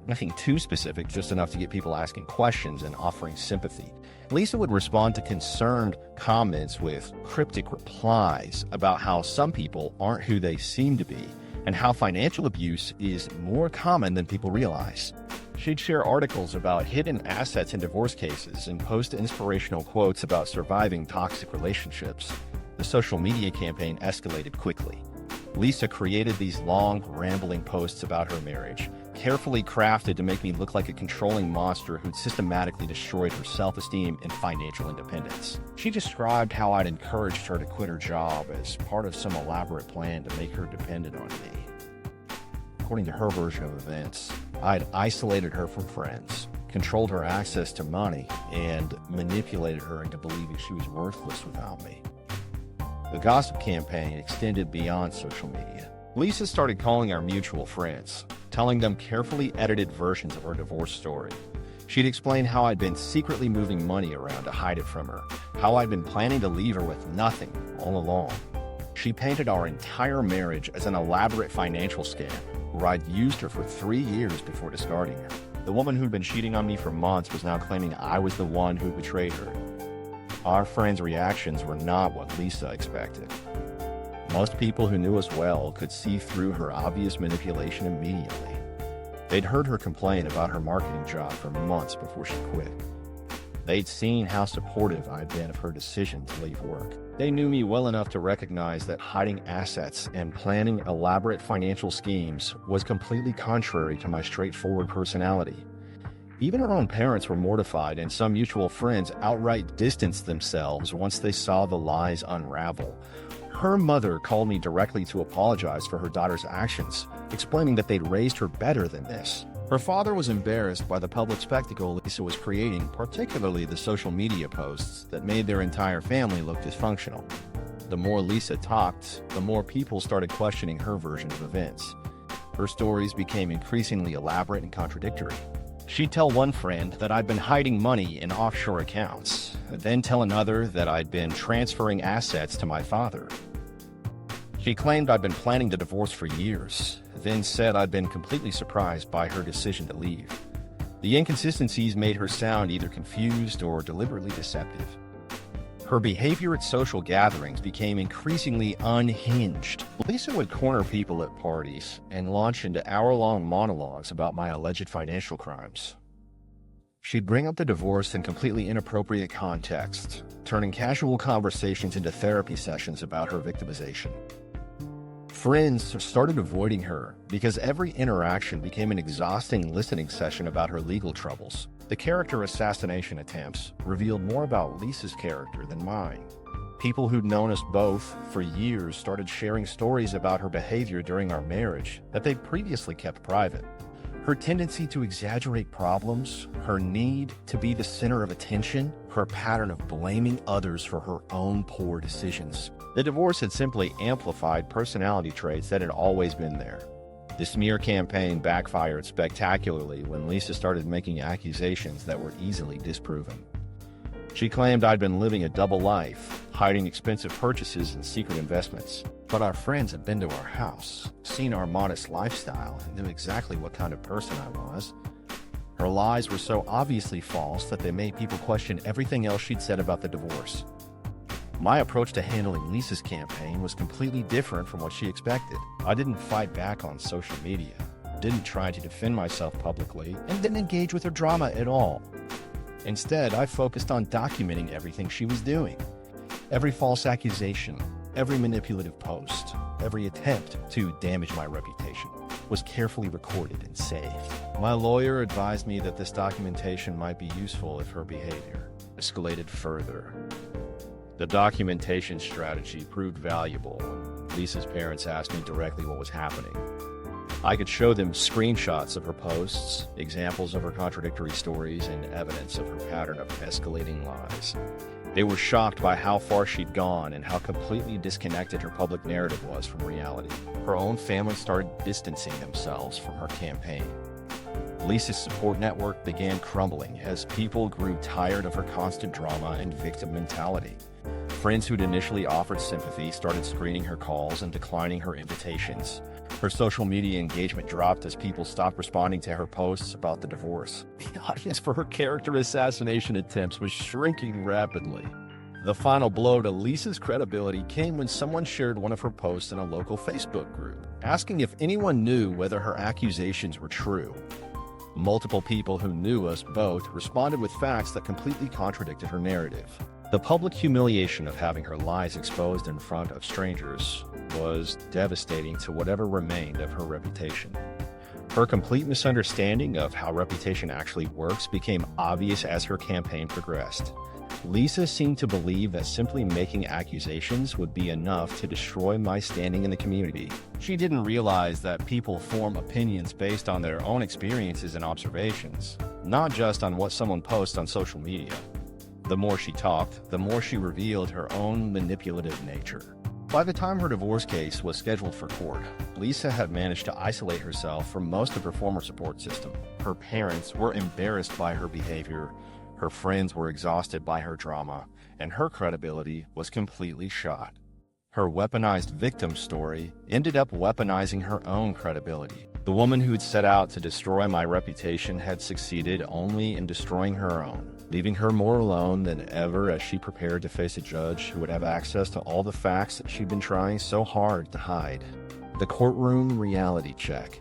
Speaker 1: Nothing too specific, just enough to get people asking questions and offering sympathy. Lisa would respond to concerned comments with cryptic replies about how some people aren't who they seem to be, and how financial abuse is more common than people realize. She'd share articles about hidden assets in divorce cases and post inspirational quotes about surviving toxic relationships. The social media campaign escalated quickly. Lisa created these long, rambling posts about her marriage, carefully crafted to make me look like a controlling monster who'd systematically destroyed her self-esteem and financial independence. She described how I'd encouraged her to quit her job as part of some elaborate plan to make her dependent on me. According to her version of events, I'd isolated her from friends, controlled her access to money, and manipulated her into believing she was worthless without me. The gossip campaign extended beyond social media. Lisa started calling our mutual friends, telling them carefully edited versions of her divorce story. She'd explain how I'd been secretly moving money around to hide it from her, how I'd been planning to leave her with nothing all along. She painted our entire marriage as an elaborate financial scam, where I'd used her for 3 years before discarding her. The woman who'd been cheating on me for months was now claiming I was the one who betrayed her. Our friends' reactions were not what Lisa expected. Most people who knew us well could see through her obvious manipulation immediately. They'd heard her complain about her marketing job for months before she quit. They'd seen how supportive I'd been of her decision to leave work. They knew me well enough to recognize that hiding assets and planning elaborate financial schemes was completely contrary to my straightforward personality. Even her own parents were mortified, and some mutual friends outright distanced themselves once they saw the lies unravel. Her mother called me directly to apologize for her daughter's actions, explaining that they'd raised her better than this. Her father was embarrassed by the public spectacle Lisa was creating, particularly the social media posts that made their entire family look dysfunctional. The more Lisa talked, the more people started questioning her version of events. Her stories became increasingly elaborate and contradictory. She'd tell one friend that I'd been hiding money in offshore accounts, then tell another that I'd been transferring assets to my father. She claimed I'd been planning to divorce for years, then said I'd been completely surprised by her decision to leave. The inconsistencies made her sound either confused or deliberately deceptive. Her behavior at social gatherings became increasingly unhinged. Lisa would corner people at parties and launch into hour-long monologues about my alleged financial crimes. She'd bring up the divorce in completely inappropriate context, turning casual conversations into therapy sessions about her victimization. Friends started avoiding her because every interaction became an exhausting listening session about her legal troubles. The character assassination attempts revealed more about Lisa's character than mine. People who'd known us both for years started sharing stories about her behavior during our marriage that they'd previously kept private. Her tendency to exaggerate problems, her need to be the center of attention, her pattern of blaming others for her own poor decisions. The divorce had simply amplified personality traits that had always been there. The smear campaign backfired spectacularly when Lisa started making accusations that were easily disproven. She claimed I'd been living a double life, hiding expensive purchases and secret investments. But our friends had been to our house, seen our modest lifestyle, and knew exactly what kind of person I was. Her lies were so obviously false that they made people question everything else she'd said about the divorce. My approach to handling Lisa's campaign was completely different from what she expected. I didn't fight back on social media, didn't try to defend myself publicly, and didn't engage with her drama at all. Instead, I focused on documenting everything she was doing. Every false accusation, every manipulative post, every attempt to damage my reputation was carefully recorded and saved. My lawyer advised me that this documentation might be useful if her behavior escalated further. The documentation strategy proved valuable when Lisa's parents asked me directly what was happening. I could show them screenshots of her posts, examples of her contradictory stories, and evidence of her pattern of escalating lies. They were shocked by how far she'd gone and how completely disconnected her public narrative was from reality. Her own family started distancing themselves from her campaign. Lisa's support network began crumbling as people grew tired of her constant drama and victim mentality. Friends who'd initially offered sympathy started screening her calls and declining her invitations. Her social media engagement dropped as people stopped responding to her posts about the divorce. The audience for her character assassination attempts was shrinking rapidly. The final blow to Lisa's credibility came when someone shared one of her posts in a local Facebook group, asking if anyone knew whether her accusations were true. Multiple people who knew us both responded with facts that completely contradicted her narrative. The public humiliation of having her lies exposed in front of strangers was devastating to whatever remained of her reputation. Her complete misunderstanding of how reputation actually works became obvious as her campaign progressed. Lisa seemed to believe that simply making accusations would be enough to destroy my standing in the community. She didn't realize that people form opinions based on their own experiences and observations, not just on what someone posts on social media. The more she talked, the more she revealed her own manipulative nature. By the time her divorce case was scheduled for court, Lisa had managed to isolate herself from most of her former support system. Her parents were embarrassed by her behavior, her friends were exhausted by her drama, and her credibility was completely shot. Her weaponized victim story ended up weaponizing her own credibility. The woman who'd set out to destroy my reputation had succeeded only in destroying her own, leaving her more alone than ever as she prepared to face a judge who would have access to all the facts that she'd been trying so hard to hide. The courtroom reality check.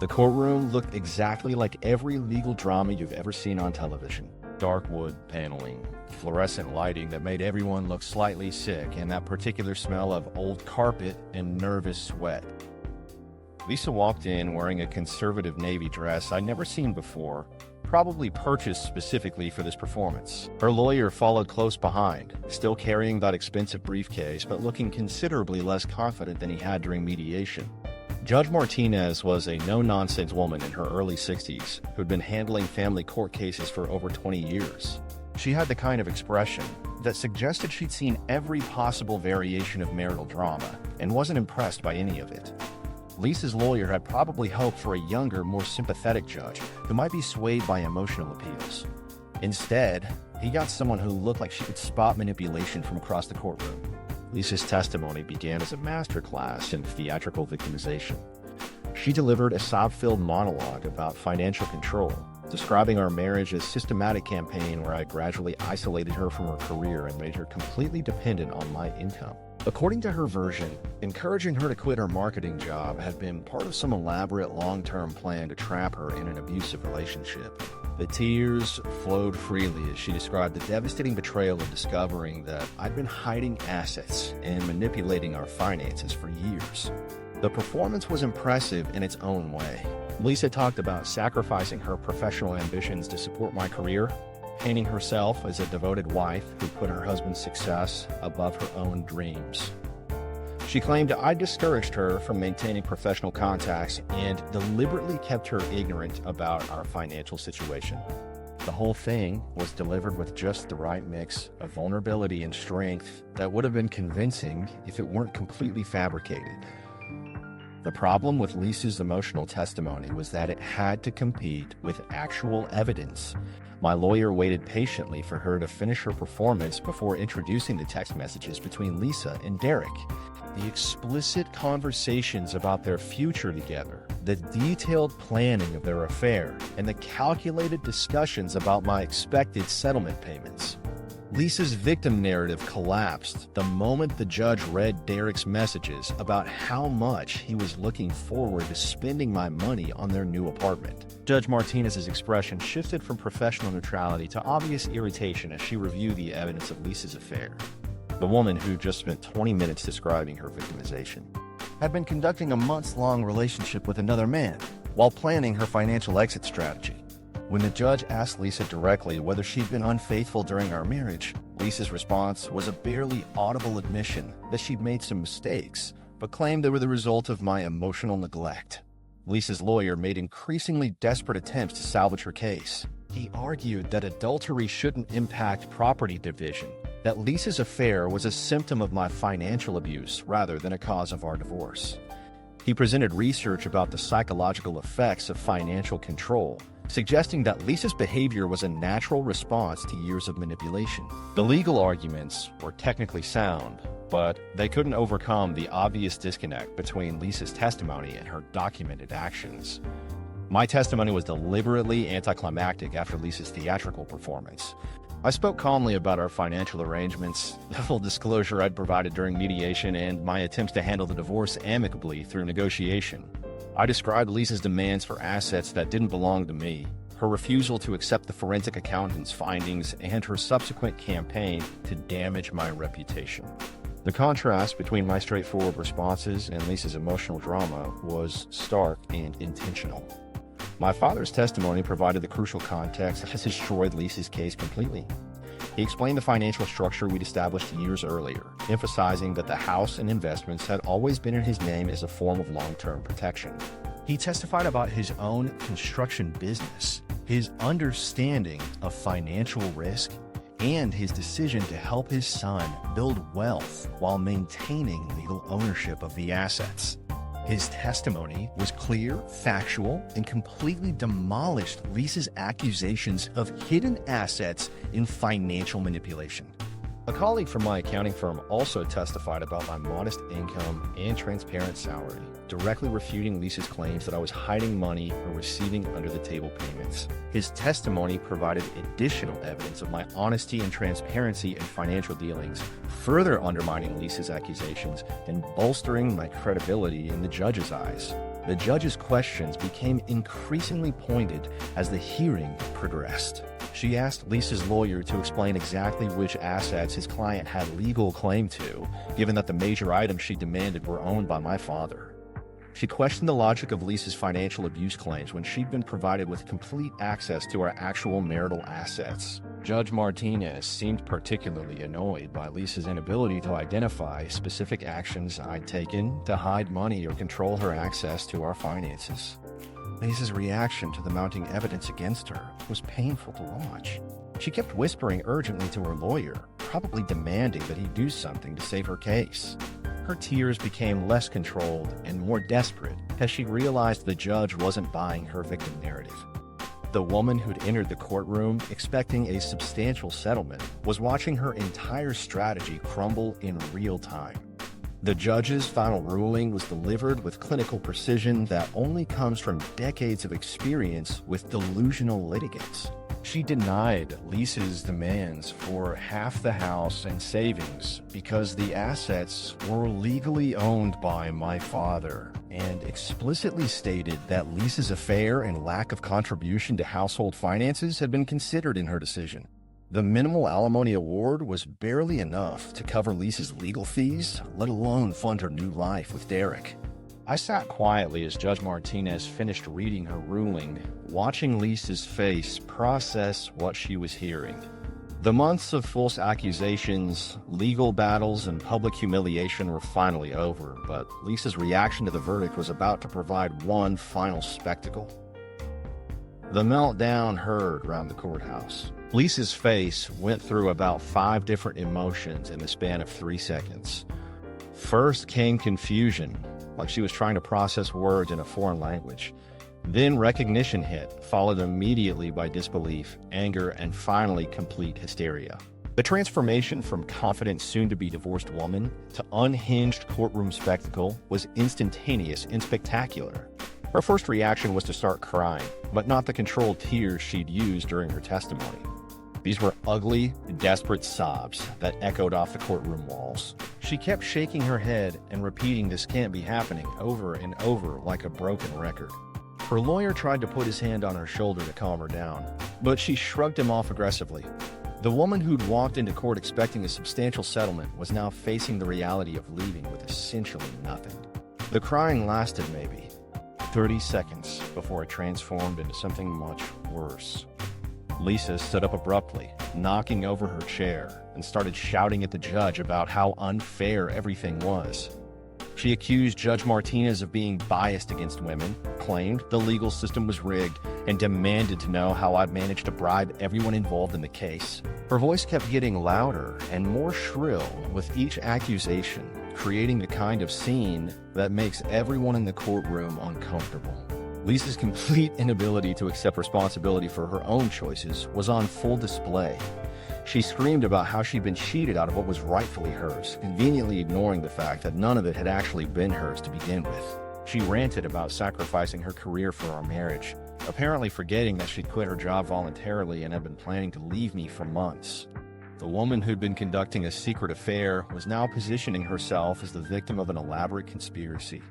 Speaker 1: The courtroom looked exactly like every legal drama you've ever seen on television. Dark wood paneling, fluorescent lighting that made everyone look slightly sick, and that particular smell of old carpet and nervous sweat. Lisa walked in wearing a conservative navy dress I'd never seen before, probably purchased specifically for this performance. Her lawyer followed close behind, still carrying that expensive briefcase, but looking considerably less confident than he had during mediation. Judge Martinez was a no-nonsense woman in her early 60s who'd been handling family court cases for over 20 years. She had the kind of expression that suggested she'd seen every possible variation of marital drama and wasn't impressed by any of it. Lisa's lawyer had probably hoped for a younger, more sympathetic judge who might be swayed by emotional appeals. Instead, he got someone who looked like she could spot manipulation from across the courtroom. Lisa's testimony began as a masterclass in theatrical victimization. She delivered a sob-filled monologue about financial control, describing our marriage as a systematic campaign where I gradually isolated her from her career and made her completely dependent on my income. According to her version, encouraging her to quit her marketing job had been part of some elaborate long-term plan to trap her in an abusive relationship. The tears flowed freely as she described the devastating betrayal of discovering that I'd been hiding assets and manipulating our finances for years. The performance was impressive in its own way. Lisa talked about sacrificing her professional ambitions to support my career, painting herself as a devoted wife who put her husband's success above her own dreams. She claimed I discouraged her from maintaining professional contacts and deliberately kept her ignorant about our financial situation. The whole thing was delivered with just the right mix of vulnerability and strength that would have been convincing if it weren't completely fabricated. The problem with Lisa's emotional testimony was that it had to compete with actual evidence. My lawyer waited patiently for her to finish her performance before introducing the text messages between Lisa and Dererick. The explicit conversations about their future together, the detailed planning of their affair, and the calculated discussions about my expected settlement payments. Lisa's victim narrative collapsed the moment the judge read Dererick's messages about how much he was looking forward to spending my money on their new apartment. Judge Martinez's expression shifted from professional neutrality to obvious irritation as she reviewed the evidence of Lisa's affair. The woman, who just spent 20 minutes describing her victimization, had been conducting a months-long relationship with another man while planning her financial exit strategy. When the judge asked Lisa directly whether she'd been unfaithful during our marriage, Lisa's response was a barely audible admission that she'd made some mistakes, but claimed they were the result of my emotional neglect. Lisa's lawyer made increasingly desperate attempts to salvage her case. He argued that adultery shouldn't impact property division, that Lisa's affair was a symptom of my financial abuse rather than a cause of our divorce. He presented research about the psychological effects of financial control, suggesting that Lisa's behavior was a natural response to years of manipulation. The legal arguments were technically sound, but they couldn't overcome the obvious disconnect between Lisa's testimony and her documented actions. My testimony was deliberately anticlimactic after Lisa's theatrical performance. I spoke calmly about our financial arrangements, the full disclosure I'd provided during mediation, and my attempts to handle the divorce amicably through negotiation. I described Lisa's demands for assets that didn't belong to me, her refusal to accept the forensic accountant's findings, and her subsequent campaign to damage my reputation. The contrast between my straightforward responses and Lisa's emotional drama was stark and intentional. My father's testimony provided the crucial context that has destroyed Lisa's case completely. He explained the financial structure we'd established years earlier, emphasizing that the house and investments had always been in his name as a form of long-term protection. He testified about his own construction business, his understanding of financial risk, and his decision to help his son build wealth while maintaining legal ownership of the assets. His testimony was clear, factual, and completely demolished Lisa's accusations of hidden assets in financial manipulation. A colleague from my accounting firm also testified about my modest income and transparent salary, directly refuting Lisa's claims that I was hiding money or receiving under-the-table payments. His testimony provided additional evidence of my honesty and transparency in financial dealings, further undermining Lisa's accusations and bolstering my credibility in the judge's eyes. The judge's questions became increasingly pointed as the hearing progressed. She asked Lisa's lawyer to explain exactly which assets his client had legal claim to, given that the major items she demanded were owned by my father. She questioned the logic of Lisa's financial abuse claims when she'd been provided with complete access to our actual marital assets. Judge Martinez seemed particularly annoyed by Lisa's inability to identify specific actions I'd taken to hide money or control her access to our finances. Lisa's reaction to the mounting evidence against her was painful to watch. She kept whispering urgently to her lawyer, probably demanding that he do something to save her case. Her tears became less controlled and more desperate as she realized the judge wasn't buying her victim narrative. The woman who'd entered the courtroom expecting a substantial settlement was watching her entire strategy crumble in real time. The judge's final ruling was delivered with clinical precision that only comes from decades of experience with delusional litigants. She denied Lisa's demands for half the house and savings because the assets were legally owned by my father, and explicitly stated that Lisa's affair and lack of contribution to household finances had been considered in her decision. The minimal alimony award was barely enough to cover Lisa's legal fees, let alone fund her new life with Dererick. I sat quietly as Judge Martinez finished reading her ruling, watching Lisa's face process what she was hearing. The months of false accusations, legal battles, and public humiliation were finally over, but Lisa's reaction to the verdict was about to provide one final spectacle. The meltdown heard around the courthouse. Lisa's face went through about 5 different emotions in the span of 3 seconds. First came confusion, like she was trying to process words in a foreign language. Then recognition hit, followed immediately by disbelief, anger, and finally complete hysteria. The transformation from confident soon-to-be divorced woman to unhinged courtroom spectacle was instantaneous and spectacular. Her first reaction was to start crying, but not the controlled tears she'd used during her testimony. These were ugly, desperate sobs that echoed off the courtroom walls. She kept shaking her head and repeating "this can't be happening" over and over like a broken record. Her lawyer tried to put his hand on her shoulder to calm her down, but she shrugged him off aggressively. The woman who'd walked into court expecting a substantial settlement was now facing the reality of leaving with essentially nothing. The crying lasted maybe 30 seconds before it transformed into something much worse. Lisa stood up abruptly, knocking over her chair, and started shouting at the judge about how unfair everything was. She accused Judge Martinez of being biased against women, claimed the legal system was rigged, and demanded to know how I'd managed to bribe everyone involved in the case. Her voice kept getting louder and more shrill with each accusation, creating the kind of scene that makes everyone in the courtroom uncomfortable. Lisa's complete inability to accept responsibility for her own choices was on full display. She screamed about how she'd been cheated out of what was rightfully hers, conveniently ignoring the fact that none of it had actually been hers to begin with. She ranted about sacrificing her career for our marriage, apparently forgetting that she'd quit her job voluntarily and had been planning to leave me for months. The woman who'd been conducting a secret affair was now positioning herself as the victim of an elaborate conspiracy.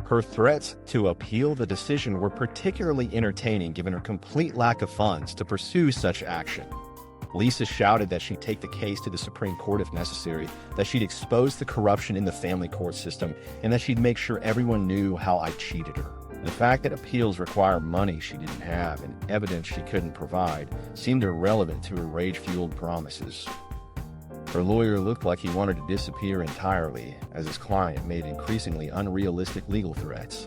Speaker 1: Her threats to appeal the decision were particularly entertaining given her complete lack of funds to pursue such action. Lisa shouted that she'd take the case to the Supreme Court if necessary, that she'd expose the corruption in the family court system, and that she'd make sure everyone knew how I cheated her. The fact that appeals require money she didn't have and evidence she couldn't provide seemed irrelevant to her rage-fueled promises. Her lawyer looked like he wanted to disappear entirely as his client made increasingly unrealistic legal threats.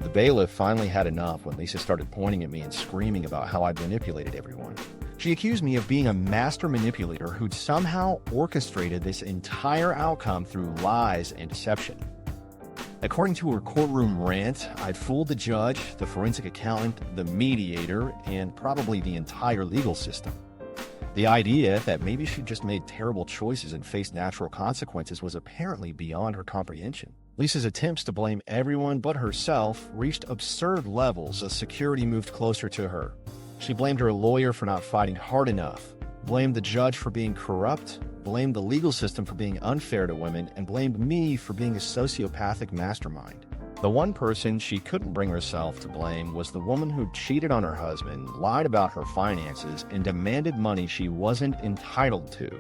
Speaker 1: The bailiff finally had enough when Lisa started pointing at me and screaming about how I'd manipulated everyone. She accused me of being a master manipulator who'd somehow orchestrated this entire outcome through lies and deception. According to her courtroom rant, I'd fooled the judge, the forensic accountant, the mediator, and probably the entire legal system. The idea that maybe she just made terrible choices and faced natural consequences was apparently beyond her comprehension. Lisa's attempts to blame everyone but herself reached absurd levels as security moved closer to her. She blamed her lawyer for not fighting hard enough, blamed the judge for being corrupt, blamed the legal system for being unfair to women, and blamed me for being a sociopathic mastermind. The one person she couldn't bring herself to blame was the woman who cheated on her husband, lied about her finances, and demanded money she wasn't entitled to.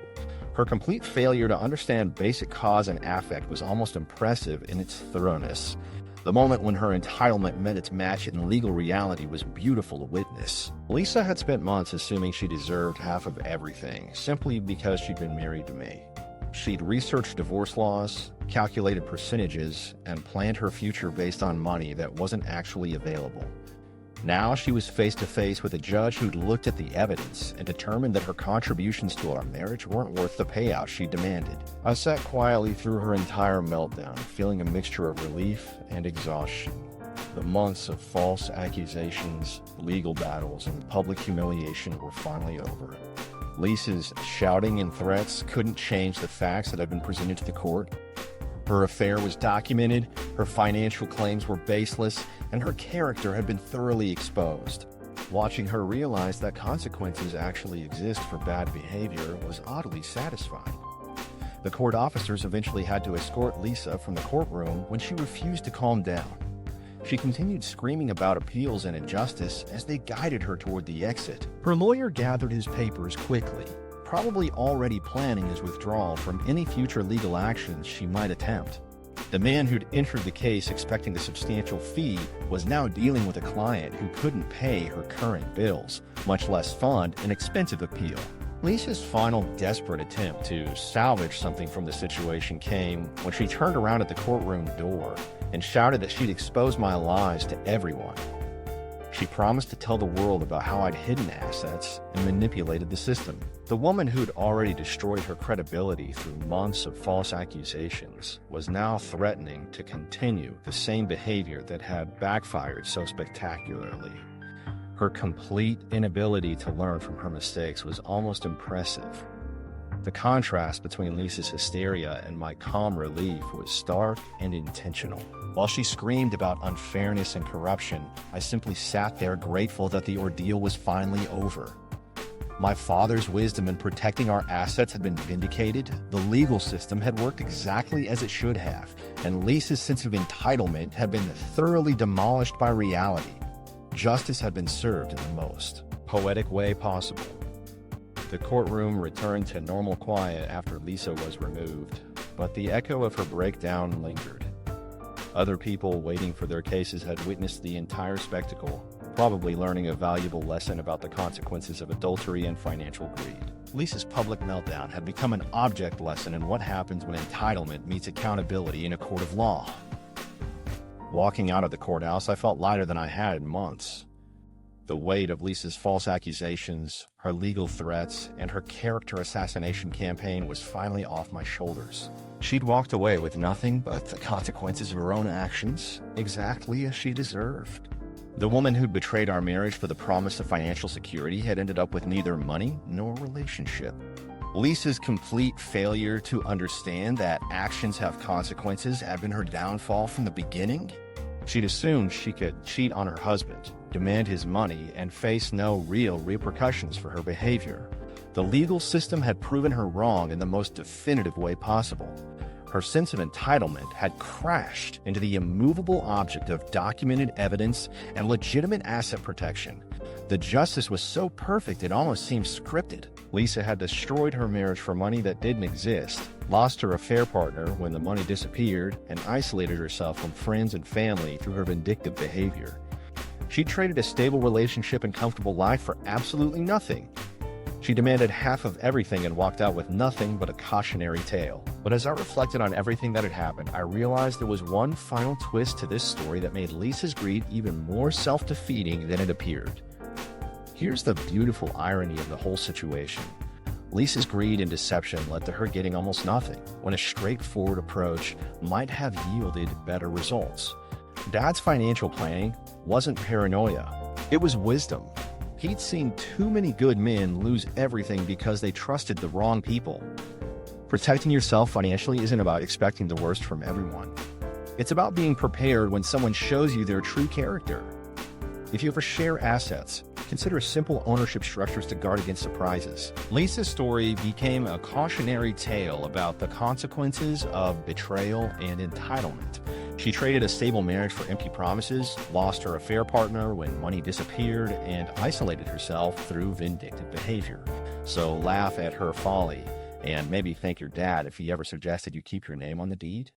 Speaker 1: Her complete failure to understand basic cause and affect was almost impressive in its thoroughness. The moment when her entitlement met its match in legal reality was beautiful to witness. Lisa had spent months assuming she deserved half of everything, simply because she'd been married to me. She'd researched divorce laws, calculated percentages, and planned her future based on money that wasn't actually available. Now she was face to face with a judge who'd looked at the evidence and determined that her contributions to our marriage weren't worth the payout she demanded. I sat quietly through her entire meltdown, feeling a mixture of relief and exhaustion. The months of false accusations, legal battles, and public humiliation were finally over. Lisa's shouting and threats couldn't change the facts that had been presented to the court. Her affair was documented, her financial claims were baseless, and her character had been thoroughly exposed. Watching her realize that consequences actually exist for bad behavior was oddly satisfying. The court officers eventually had to escort Lisa from the courtroom when she refused to calm down. She continued screaming about appeals and injustice as they guided her toward the exit. Her lawyer gathered his papers quickly, probably already planning his withdrawal from any future legal actions she might attempt. The man who'd entered the case expecting a substantial fee was now dealing with a client who couldn't pay her current bills, much less fund an expensive appeal. Lisa's final desperate attempt to salvage something from the situation came when she turned around at the courtroom door and shouted that she'd expose my lies to everyone. She promised to tell the world about how I'd hidden assets and manipulated the system. The woman who'd already destroyed her credibility through months of false accusations was now threatening to continue the same behavior that had backfired so spectacularly. Her complete inability to learn from her mistakes was almost impressive. The contrast between Lisa's hysteria and my calm relief was stark and intentional. While she screamed about unfairness and corruption, I simply sat there grateful that the ordeal was finally over. My father's wisdom in protecting our assets had been vindicated, the legal system had worked exactly as it should have, and Lisa's sense of entitlement had been thoroughly demolished by reality. Justice had been served in the most poetic way possible. The courtroom returned to normal quiet after Lisa was removed, but the echo of her breakdown lingered. Other people waiting for their cases had witnessed the entire spectacle, probably learning a valuable lesson about the consequences of adultery and financial greed. Lisa's public meltdown had become an object lesson in what happens when entitlement meets accountability in a court of law. Walking out of the courthouse, I felt lighter than I had in months. The weight of Lisa's false accusations, her legal threats, and her character assassination campaign was finally off my shoulders. She'd walked away with nothing but the consequences of her own actions, exactly as she deserved. The woman who'd betrayed our marriage for the promise of financial security had ended up with neither money nor relationship. Lisa's complete failure to understand that actions have consequences had been her downfall from the beginning. She'd assumed she could cheat on her husband, demand his money, and face no real repercussions for her behavior. The legal system had proven her wrong in the most definitive way possible. Her sense of entitlement had crashed into the immovable object of documented evidence and legitimate asset protection. The justice was so perfect it almost seemed scripted. Lisa had destroyed her marriage for money that didn't exist, lost her affair partner when the money disappeared, and isolated herself from friends and family through her vindictive behavior. She traded a stable relationship and comfortable life for absolutely nothing. She demanded half of everything and walked out with nothing but a cautionary tale. But as I reflected on everything that had happened, I realized there was one final twist to this story that made Lisa's greed even more self-defeating than it appeared. Here's the beautiful irony of the whole situation. Lisa's greed and deception led to her getting almost nothing, when a straightforward approach might have yielded better results. Dad's financial planning wasn't paranoia, it was wisdom. He'd seen too many good men lose everything because they trusted the wrong people. Protecting yourself financially isn't about expecting the worst from everyone. It's about being prepared when someone shows you their true character. If you ever share assets, consider simple ownership structures to guard against surprises. Lisa's story became a cautionary tale about the consequences of betrayal and entitlement. She traded a stable marriage for empty promises, lost her affair partner when money disappeared, and isolated herself through vindictive behavior. So laugh at her folly, and maybe thank your dad if he ever suggested you keep your name on the deed.